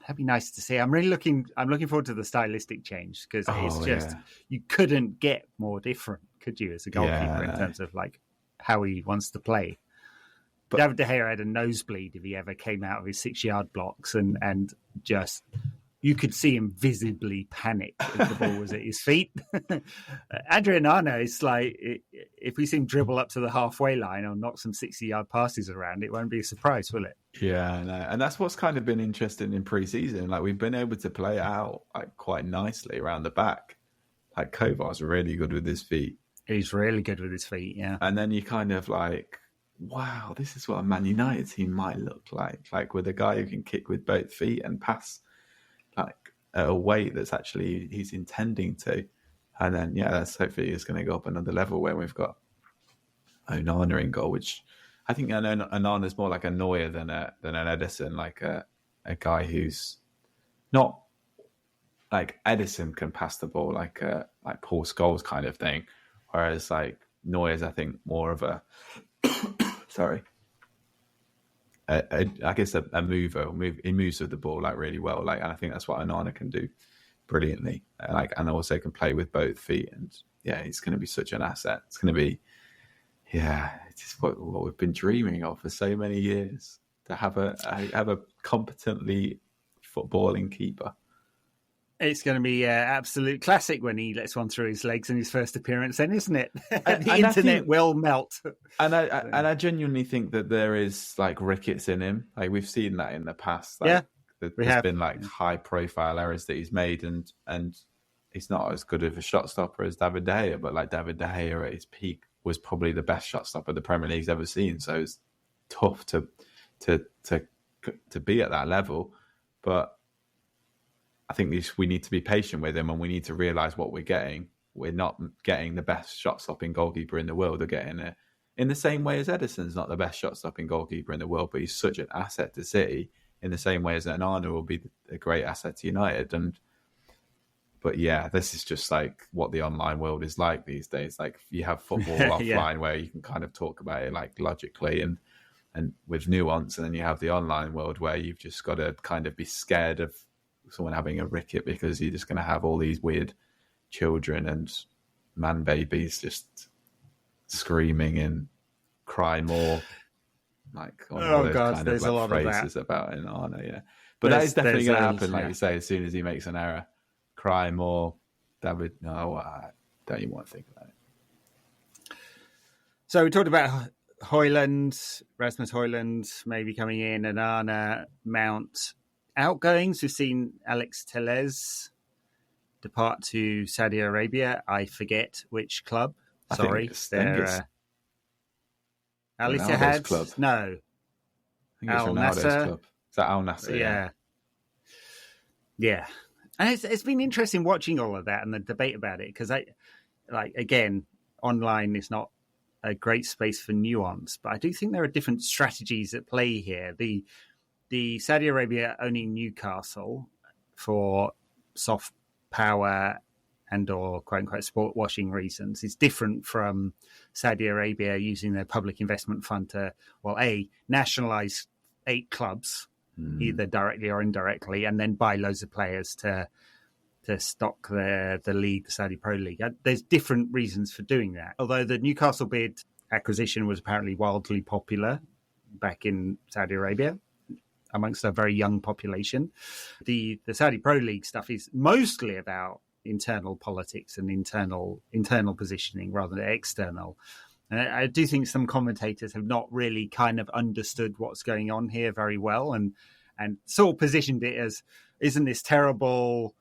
That'd be nice to see. I'm looking forward to the stylistic change because it's just you couldn't get more different, could you, as a goalkeeper in terms of like how he wants to play. But David De Gea had a nosebleed if he ever came out of his 6-yard blocks and just. You could see him visibly panic if the ball was at his feet. Andre Onana is like, if we see him dribble up to the halfway line or knock some 60-yard passes around, it won't be a surprise, will it? Yeah, I know. And that's what's kind of been interesting in pre-season. Like we've been able to play it out like quite nicely around the back. Like Kovar's really good with his feet. He's really good with his feet, yeah. And then you kind of like, wow, this is what a Man United team might look like with a guy who can kick with both feet and pass like at a weight that's actually he's intending to. And then that's hopefully is going to go up another level when we've got Onana in goal, which I think Onana's more like a Neuer than an Edison, like a guy who's not like Edison can pass the ball like Paul Scholes kind of thing, whereas like Neuer's I think more of a sorry. I guess a mover. He moves with the ball like really well. Like, and I think that's what Onana can do brilliantly. And also can play with both feet. And he's going to be such an asset. It's going to be, it's just what we've been dreaming of for so many years to have a competently footballing keeper. It's going to be an absolute classic when he lets one through his legs in his first appearance, then, isn't it? The internet will melt. And I genuinely think that there is like rickets in him. Like we've seen that in the past. Like, there's been like high profile errors that he's made, and he's not as good of a shot stopper as David De Gea. But like David De Gea at his peak was probably the best shot stopper the Premier League's ever seen. So it's tough to be at that level, but. I think we need to be patient with him and we need to realise what we're getting. We're not getting the best shot-stopping goalkeeper in the world. We're getting it in the same way as Edison's not the best shot-stopping goalkeeper in the world, but he's such an asset to City in the same way as Onana will be a great asset to United. But this is just like what the online world is like these days. Like you have football offline where you can kind of talk about it like logically and with nuance, and then you have the online world where you've just got to kind of be scared of someone having a ricket because you're just going to have all these weird children and man babies just screaming and cry more. Like there's a lot of phrases about Onana, but that is definitely going to happen. Like you say, as soon as he makes an error, cry more, David, no, I don't even want to think about it. So we talked about Højlund, Rasmus Højlund maybe coming in, and Anna Mount outgoings. We've seen Alex Telles depart to Saudi Arabia. I forget which club. Sorry. They're Al Ittihad club. No. I think it's Al Ronaldo's Nassr. club. Is that Al Nassr? Yeah. And it's been interesting watching all of that and the debate about it, because again, online is not a great space for nuance, but I do think there are different strategies at play here. The Saudi Arabia owning Newcastle for soft power and or quote unquote sport washing reasons is different from Saudi Arabia using their public investment fund to, nationalize 8 clubs, either directly or indirectly, and then buy loads of players to stock the league, the Saudi Pro League. There's different reasons for doing that. Although the Newcastle bid acquisition was apparently wildly popular back in Saudi Arabia amongst a very young population, the Saudi Pro League stuff is mostly about internal politics and internal positioning rather than external. And I do think some commentators have not really kind of understood what's going on here very well, and sort of positioned it as, isn't this terrible?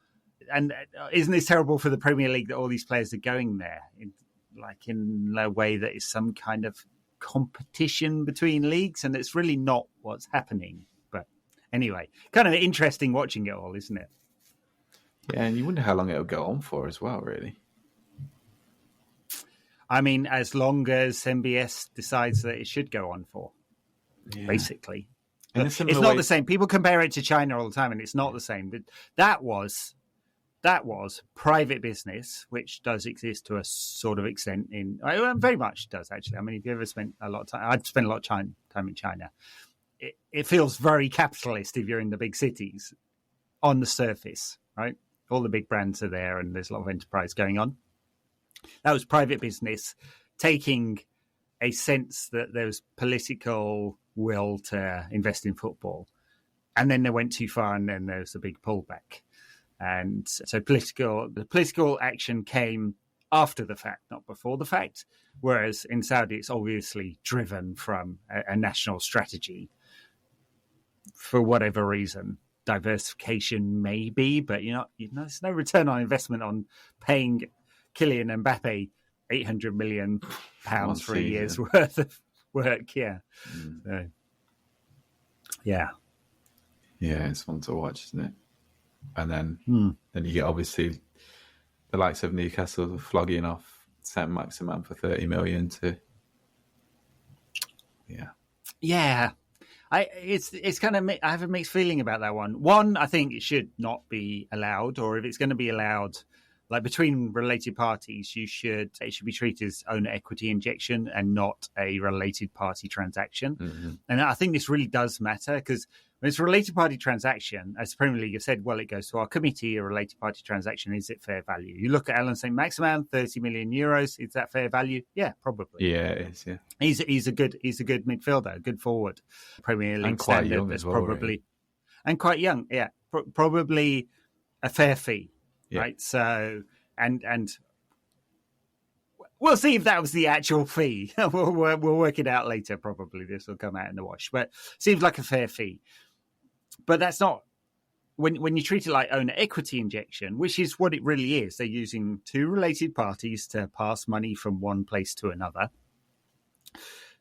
And isn't this terrible for the Premier League that all these players are going there, in a way that is some kind of competition between leagues? And it's really not what's happening. But anyway, kind of interesting watching it all, isn't it? Yeah, and you wonder how long it'll go on for as well, really. I mean, as long as MBS decides that it should go on for, basically. It's not the same. People compare it to China all the time, and it's not the same. But that was private business, which does exist to a sort of extent very much does, actually. I mean, if you ever spent a lot of time, I'd spent a lot of time in China. It feels very capitalist if you're in the big cities on the surface, right? All the big brands are there and there's a lot of enterprise going on. That was private business taking a sense that there was political will to invest in football. And then they went too far and then there was a big pullback. And so the political action came after the fact, not before the fact. Whereas in Saudi, it's obviously driven from a national strategy for whatever reason. Diversification maybe, but there's no return on investment on paying Kylian Mbappe £800 million for a year's worth of work. Yeah. So, yeah, it's fun to watch, isn't it? And then you get obviously the likes of Newcastle flogging off Saint Maximin for 30 million to It's kind of, I have a mixed feeling about that one. One, I think it should not be allowed, or if it's going to be allowed, like between related parties, it should be treated as owner equity injection and not a related party transaction. Mm-hmm. And I think this really does matter, because when it's a related party transaction, as the Premier League have said, it goes to our committee. A related party transaction, is it fair value? You look at Alan St. Maximin, €30 million. Is that fair value? Yeah, probably. Yeah, it is. Yeah, he's a good midfielder, a good forward. Premier League and quite young as well, probably, right? And quite young. Yeah, probably a fair fee, right? So and we'll see if that was the actual fee. we'll work it out later. Probably this will come out in the wash, but seems like a fair fee. But that's not, when you treat it like owner equity injection, which is what it really is. They're using two related parties to pass money from one place to another.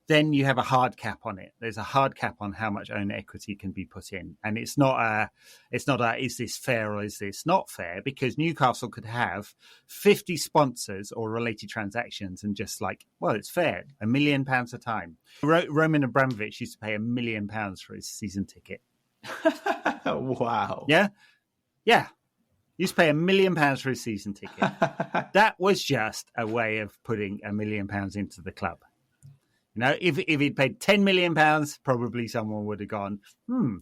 Then you have a hard cap on it. There's a hard cap on how much owner equity can be put in. And it's not is this fair or is this not fair? Because Newcastle could have 50 sponsors or related transactions and just it's fair, £1 million a time. Roman Abramovich used to pay £1 million for his season ticket. Wow. Yeah. Used to pay £1 million for his season ticket. That was just a way of putting £1 million into the club. If he'd paid £10 million, probably someone would have gone,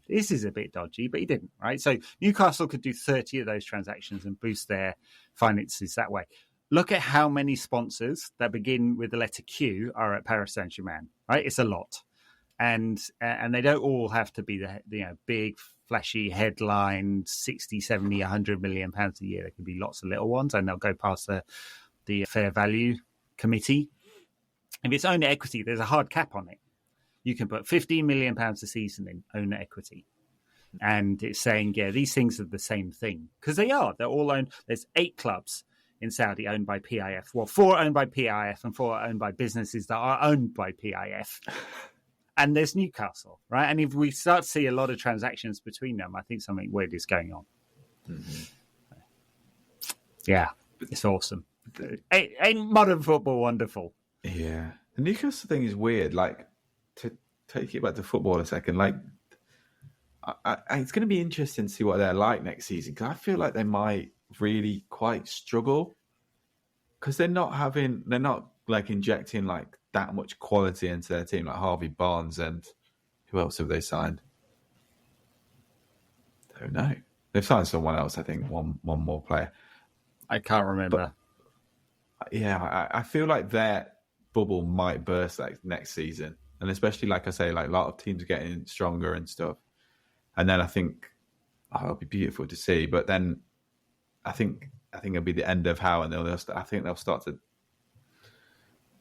this is a bit dodgy, but he didn't, right? So Newcastle could do 30 of those transactions and boost their finances that way. Look at how many sponsors that begin with the letter Q are at Paris Saint-Germain, right? It's a lot. And they don't all have to be the big flashy headline, 60, 70, 100 million pounds a year. There could be lots of little ones, and they'll go past the fair value committee. If it's owner equity, there's a hard cap on it. You can put £15 million a season in owner equity. And it's saying, yeah, these things are the same thing. Because they are. They're all owned. There's 8 clubs in Saudi owned by PIF. Well, 4 owned by PIF and 4 owned by businesses that are owned by PIF. And there's Newcastle, right? And if we start to see a lot of transactions between them, I think something weird is going on. Mm-hmm. Yeah, it's awesome. Ain't modern football wonderful? Yeah. The Newcastle thing is weird. Like, to take it back to football a second, like, it's going to be interesting to see what they're like next season, because I feel like they might really quite struggle, because they're not like injecting like that much quality into their team, like Harvey Barnes, and who else have they signed? Don't know. They've signed someone else, I think, one more player. I can't remember. But, yeah, I feel like their bubble might burst like next season, and especially, like I say, like a lot of teams are getting stronger and stuff. And then I think, it'll be beautiful to see. But then I think it'll be the end of how, and I think they'll start to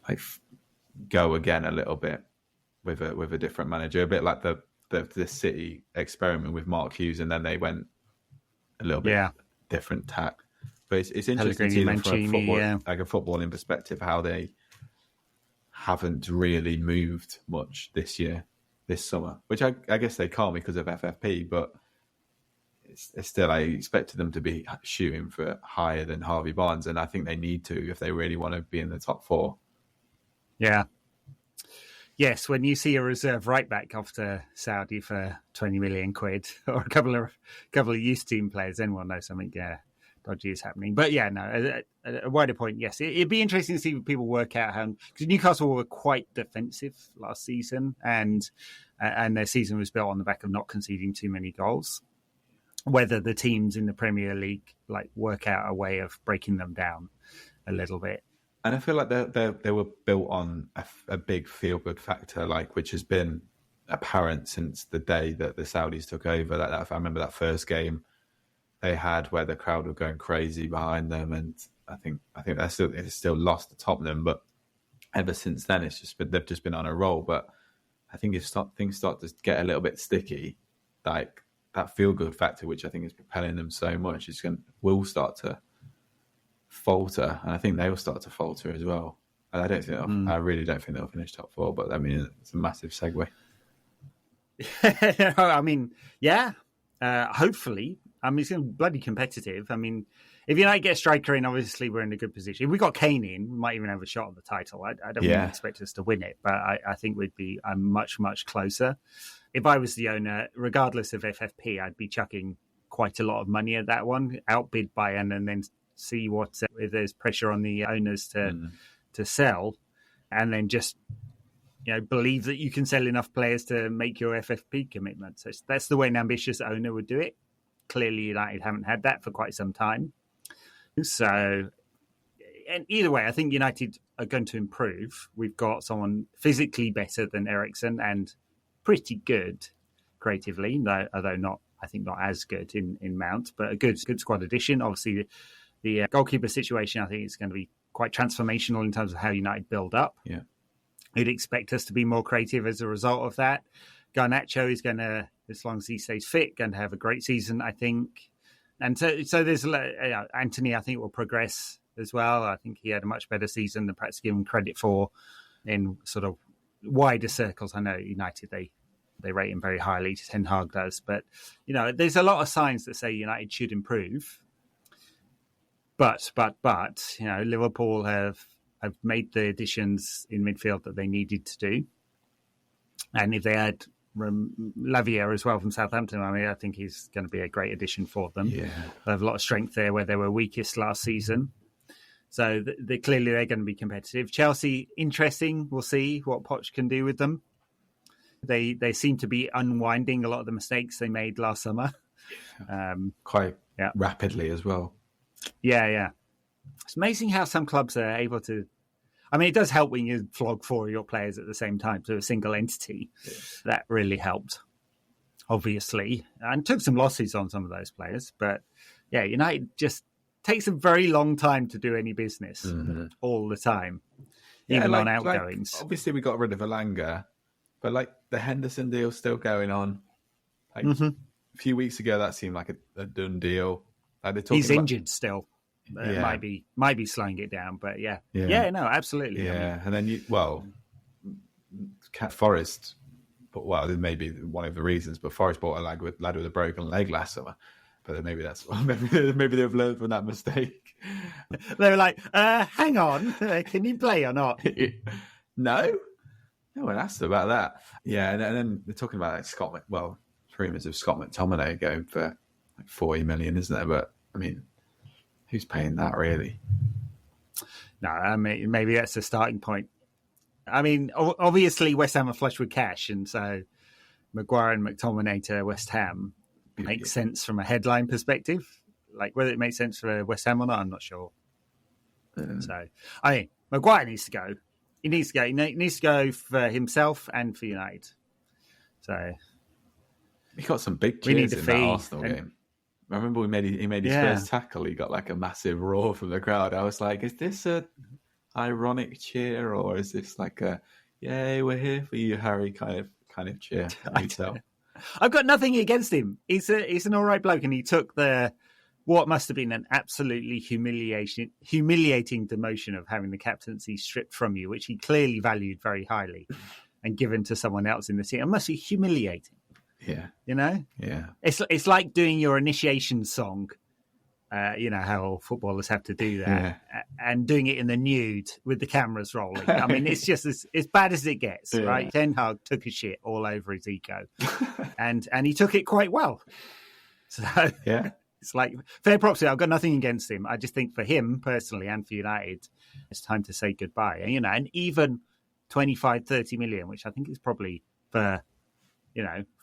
like go again a little bit with a different manager, a bit like the City experiment with Mark Hughes, and then they went a little bit different tack. But it's interesting to see them from a footballing perspective, how they haven't really moved much this summer, which I guess they can't because of FFP, but it's still, I expected them to be shooting for higher than Harvey Barnes, and I think they need to if they really want to be in the top 4. Yeah. Yes, when you see a reserve right back off to Saudi for 20 million quid, or a couple of youth team players, then we'll know something dodgy is happening. But yeah, no, a wider point, yes. It'd be interesting to see people work out how, because Newcastle were quite defensive last season, and their season was built on the back of not conceding too many goals. Whether the teams in the Premier League like work out a way of breaking them down a little bit. And I feel like they were built on a big feel-good factor, like, which has been apparent since the day that the Saudis took over. If I remember that first game they had, where the crowd were going crazy behind them, and I think it's still lost to Tottenham, but ever since then they've just been on a roll. But I think if things start to get a little bit sticky, like that feel-good factor, which I think is propelling them so much, will start to falter, and I think they will start to falter as well. And I really don't think they'll finish top 4, but I mean, it's a massive segue. I mean, yeah, hopefully. I mean, it's going to be bloody competitive. I mean, if United get a striker in, obviously we're in a good position. If we got Kane in, we might even have a shot at the title. I don't really expect us to win it, but I think we'd be much, much closer. If I was the owner, regardless of FFP, I'd be chucking quite a lot of money at that one, outbid Bayern, and then see if there's pressure on the owners to sell, and then just believe that you can sell enough players to make your FFP commitment. So that's the way an ambitious owner would do it. Clearly, United haven't had that for quite some time. So, and either way, I think United are going to improve. We've got someone physically better than Eriksen and pretty good creatively, although not as good in Mount, but a good squad addition. Obviously, the goalkeeper situation, I think, is going to be quite transformational in terms of how United build up. Yeah, you'd expect us to be more creative as a result of that. Garnacho is going to, as long as he stays fit, going to have a great season, I think. And so there's Anthony, I think, will progress as well. I think he had a much better season than perhaps given credit for in sort of wider circles. I know United, they rate him very highly, Ten Hag does. But, there's a lot of signs that say United should improve. But Liverpool have made the additions in midfield that they needed to do. And if they had Lavia as well from Southampton, I think he's going to be a great addition for them. Yeah. They have a lot of strength there where they were weakest last season. So clearly they're going to be competitive. Chelsea, interesting. We'll see what Poch can do with them. They seem to be unwinding a lot of the mistakes they made last summer. Quite rapidly as well. Yeah. It's amazing how some clubs are able to... I mean, it does help when you flog 4 of your players at the same time to a single entity. Yeah. That really helped. obviously, and took some losses on some of those players. But yeah, United just takes a very long time to do any business all the time, even on outgoings. Obviously, we got rid of Elanga, but like the Henderson deal's still going on. Like a few weeks ago, that seemed like a done deal. Like he's injured still. Might be slowing it down, but no, absolutely. Yeah, and then Forest. But maybe one of the reasons. But Forest bought a lad with a broken leg last summer. But maybe maybe they've learned from that mistake. They were like, "Hang on, can you play or not?" No one asked about that. Yeah, and then they're talking about like Scott. Well, rumours of Scott McTominay going for like 40 million, isn't there? But I mean, who's paying that really? No, I mean maybe that's the starting point. I mean, obviously West Ham are flush with cash, and so Maguire and McTominay to West Ham makes sense from a headline perspective. Like whether it makes sense for West Ham or not, I'm not sure. So, I mean, Maguire needs to go. He needs to go. He needs to go for himself and for United. So he got some big cheers in that Arsenal game. I remember he made his first tackle. He got like a massive roar from the crowd. I was like, is this a ironic cheer, or is this like a "Yay, we're here for you, Harry" kind of cheer? I've got nothing against him. He's an all right bloke, and he took what must have been an absolutely humiliating demotion of having the captaincy stripped from you, which he clearly valued very highly, and given to someone else in the team. It must be humiliating. Yeah, Yeah. It's like doing your initiation song. How footballers have to do that, and doing it in the nude with the cameras rolling. I mean, it's just as bad as it gets, right? Ten Hag took a shit all over his ego, and he took it quite well. So it's like fair props to him. I've got nothing against him. I just think for him personally and for United, it's time to say goodbye. And and even 25, 30 million, which I think is probably for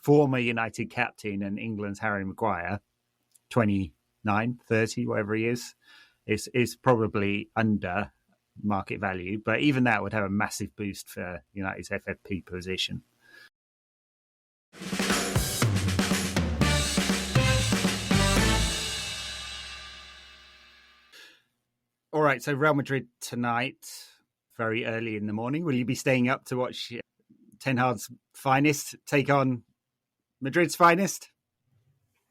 former United captain and England's Harry Maguire, 29, 30, whatever he is probably under market value. But even that would have a massive boost for United's FFP position. All right, so Real Madrid tonight, very early in the morning. Will you be staying up to watch Ten Hag's finest take on Madrid's finest?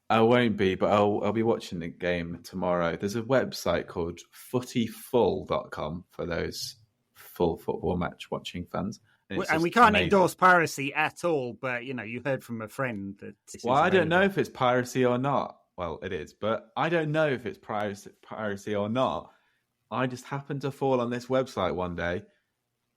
I won't be, but I'll be watching the game tomorrow. There's a website called footyfull.com for those full football match watching fans. And we can't endorse piracy at all, but you heard from a friend that I don't know if it's piracy or not. Well, it is, but I don't know if it's piracy or not. I just happened to fall on this website one day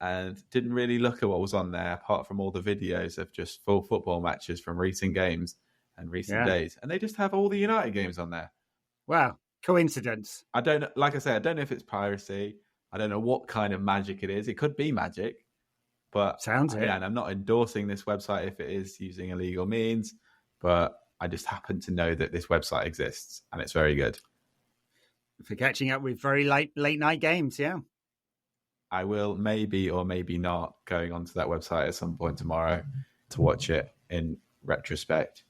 and didn't really look at what was on there, apart from all the videos of just full football matches from recent games and recent days. And they just have all the United games on there. Wow. Coincidence. I don't know. Like I said, I don't know if it's piracy. I don't know what kind of magic it is. It could be magic, but sounds it. And I'm not endorsing this website if it is using illegal means, but I just happen to know that this website exists and it's very good. For catching up with very late night games, yeah. I will maybe or maybe not going onto that website at some point tomorrow to watch it in retrospect.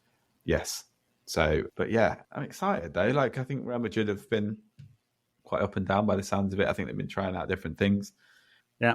Yes. So, but yeah, I'm excited though. Like, I think Real Madrid have been quite up and down by the sounds of it. I think they've been trying out different things. Yeah.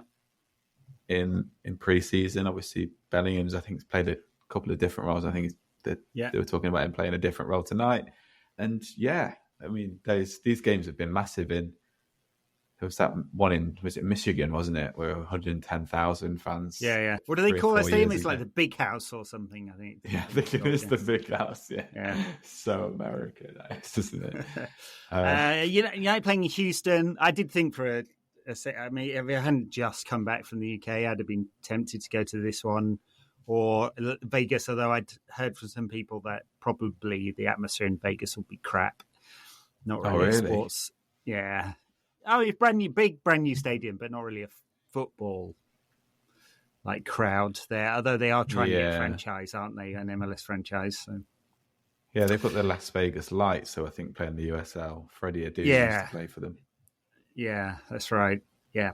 In pre-season, obviously Bellingham's, I think, has played a couple of different roles. I think they were talking about him playing a different role tonight. And yeah, I mean, these games have been massive. There was that one was it Michigan, wasn't it? Where 110,000 fans. Yeah. What do they call that stadium? It's like the Big House or something, I think. Yeah, I think it is the Big House. Yeah. So American, isn't it? Playing in Houston, I did think for a second, I mean, if I hadn't just come back from the UK, I'd have been tempted to go to this one or Vegas, although I'd heard from some people that probably the atmosphere in Vegas will be crap. Not really sports. Yeah. Oh, it's brand new stadium, but not really a football like crowd there. Although they are trying to get a franchise, aren't they? An MLS franchise. So. Yeah, they've got the Las Vegas Lights, so I think playing the USL. Freddie Adu used to play for them. Yeah, that's right. Yeah.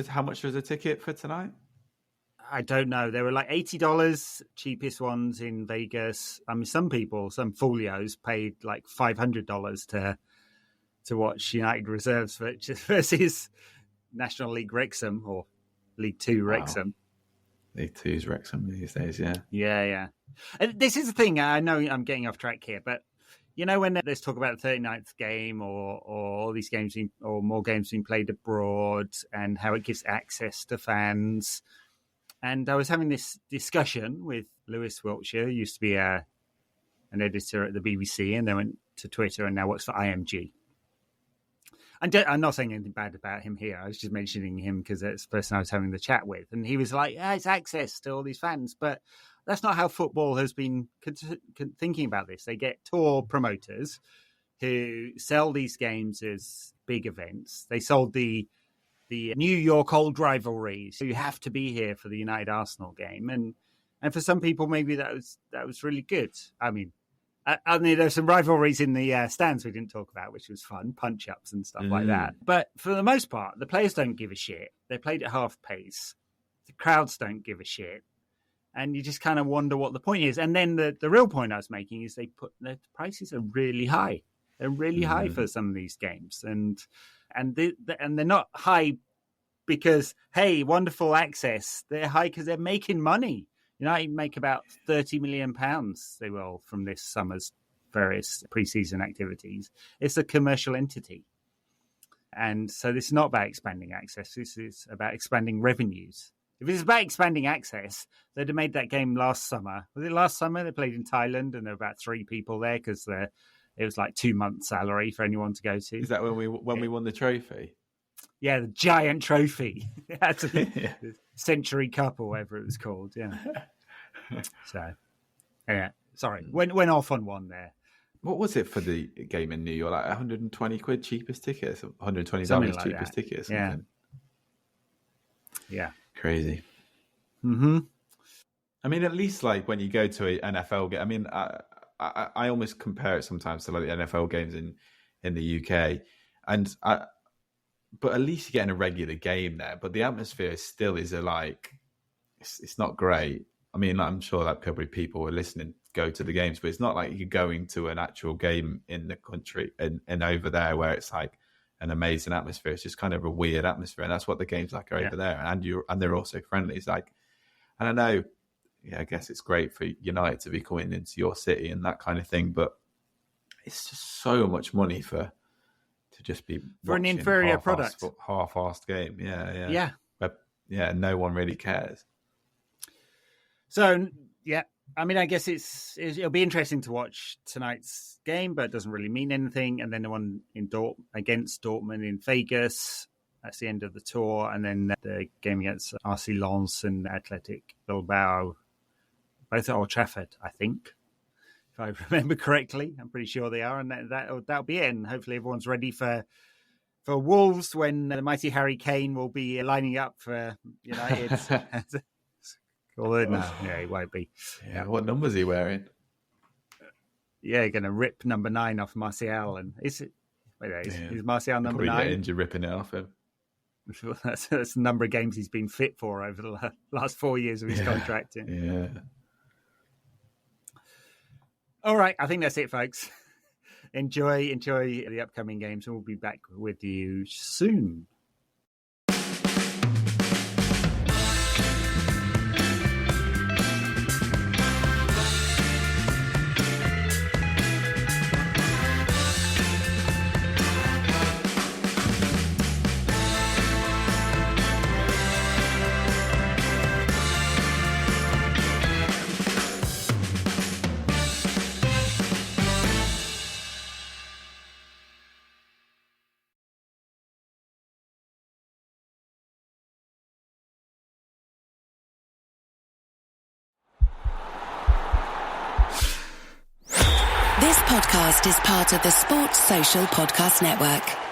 How much was a ticket for tonight? I don't know. They were like $80, cheapest ones in Vegas. I mean, some folios paid like $500 to watch United reserves versus National League Wrexham or League Two Wrexham. Wow. League Two's Wrexham these days, yeah. Yeah. And this is the thing. I know I'm getting off track here, but you know, when there's talk about the 39th game or all these games or more games being played abroad and how it gives access to fans. And I was having this discussion with Lewis Wiltshire, who used to be an editor at the BBC and then went to Twitter and now works for IMG. And I'm not saying anything bad about him here. I was just mentioning him because it's the person I was having the chat with. And he was like, it's access to all these fans. But that's not how football has been thinking about this. They get tour promoters who sell these games as big events. They sold the New York old rivalry. So you have to be here for the United Arsenal game. And for some people, maybe that was really good. I mean, there's some rivalries in the stands we didn't talk about, which was fun, punch-ups and stuff like that. But for the most part, the players don't give a shit. They played at half pace. The crowds don't give a shit. And you just kind of wonder what the point is. And then the real point I was making is the prices are really high. They're really high for some of these games. And they're not high because, hey, wonderful access. They're high because they're making money. United make about £30 million, they will, from this summer's various pre-season activities. It's a commercial entity. And so this is not about expanding access. This is about expanding revenues. If it's about expanding access, they'd have made that game last summer. Was it last summer? They played in Thailand and there were about 3 people there because it was like 2 months' salary for anyone to go to. Is that when we won the trophy? Yeah, the giant trophy. Century Cup or whatever it was called. Yeah. So, yeah. Sorry, went off on one there. What was it for the game in New York? Like 120 quid cheapest tickets, $120 like cheapest that. tickets. Yeah. Crazy. Mm-hmm. I mean, at least like when you go to an NFL game. I mean, I almost compare it sometimes to like the NFL games in the UK, but at least you're getting a regular game there. But the atmosphere still is it's not great. I mean, I'm sure that probably people who are listening go to the games, but it's not like you're going to an actual game in the country and over there where it's like an amazing atmosphere. It's just kind of a weird atmosphere, and that's what the games like over there. And they're also friendlies. Like, and I know, I guess it's great for United to be coming into your city and that kind of thing, but it's just so much money to just be for an inferior product, half-assed game. Yeah. But no one really cares. So I mean, I guess it'll be interesting to watch tonight's game, but it doesn't really mean anything. And then the one against Dortmund in Vegas, that's the end of the tour. And then the game against RC Lens and Athletic Bilbao, both at Old Trafford, I think, if I remember correctly. I'm pretty sure they are, and that'll be it. And hopefully everyone's ready for Wolves when the mighty Harry Kane will be lining up for United. Although, no, he won't be. Yeah, what number is he wearing? Yeah, going to rip number 9 off Martial. And is Martial number 9? Get injured ripping it off him. That's the number of games he's been fit for over the last 4 years of his contract. Yeah. All right, I think that's it, folks. Enjoy the upcoming games, and we'll be back with you soon. This podcast is part of the Sports Social Podcast Network.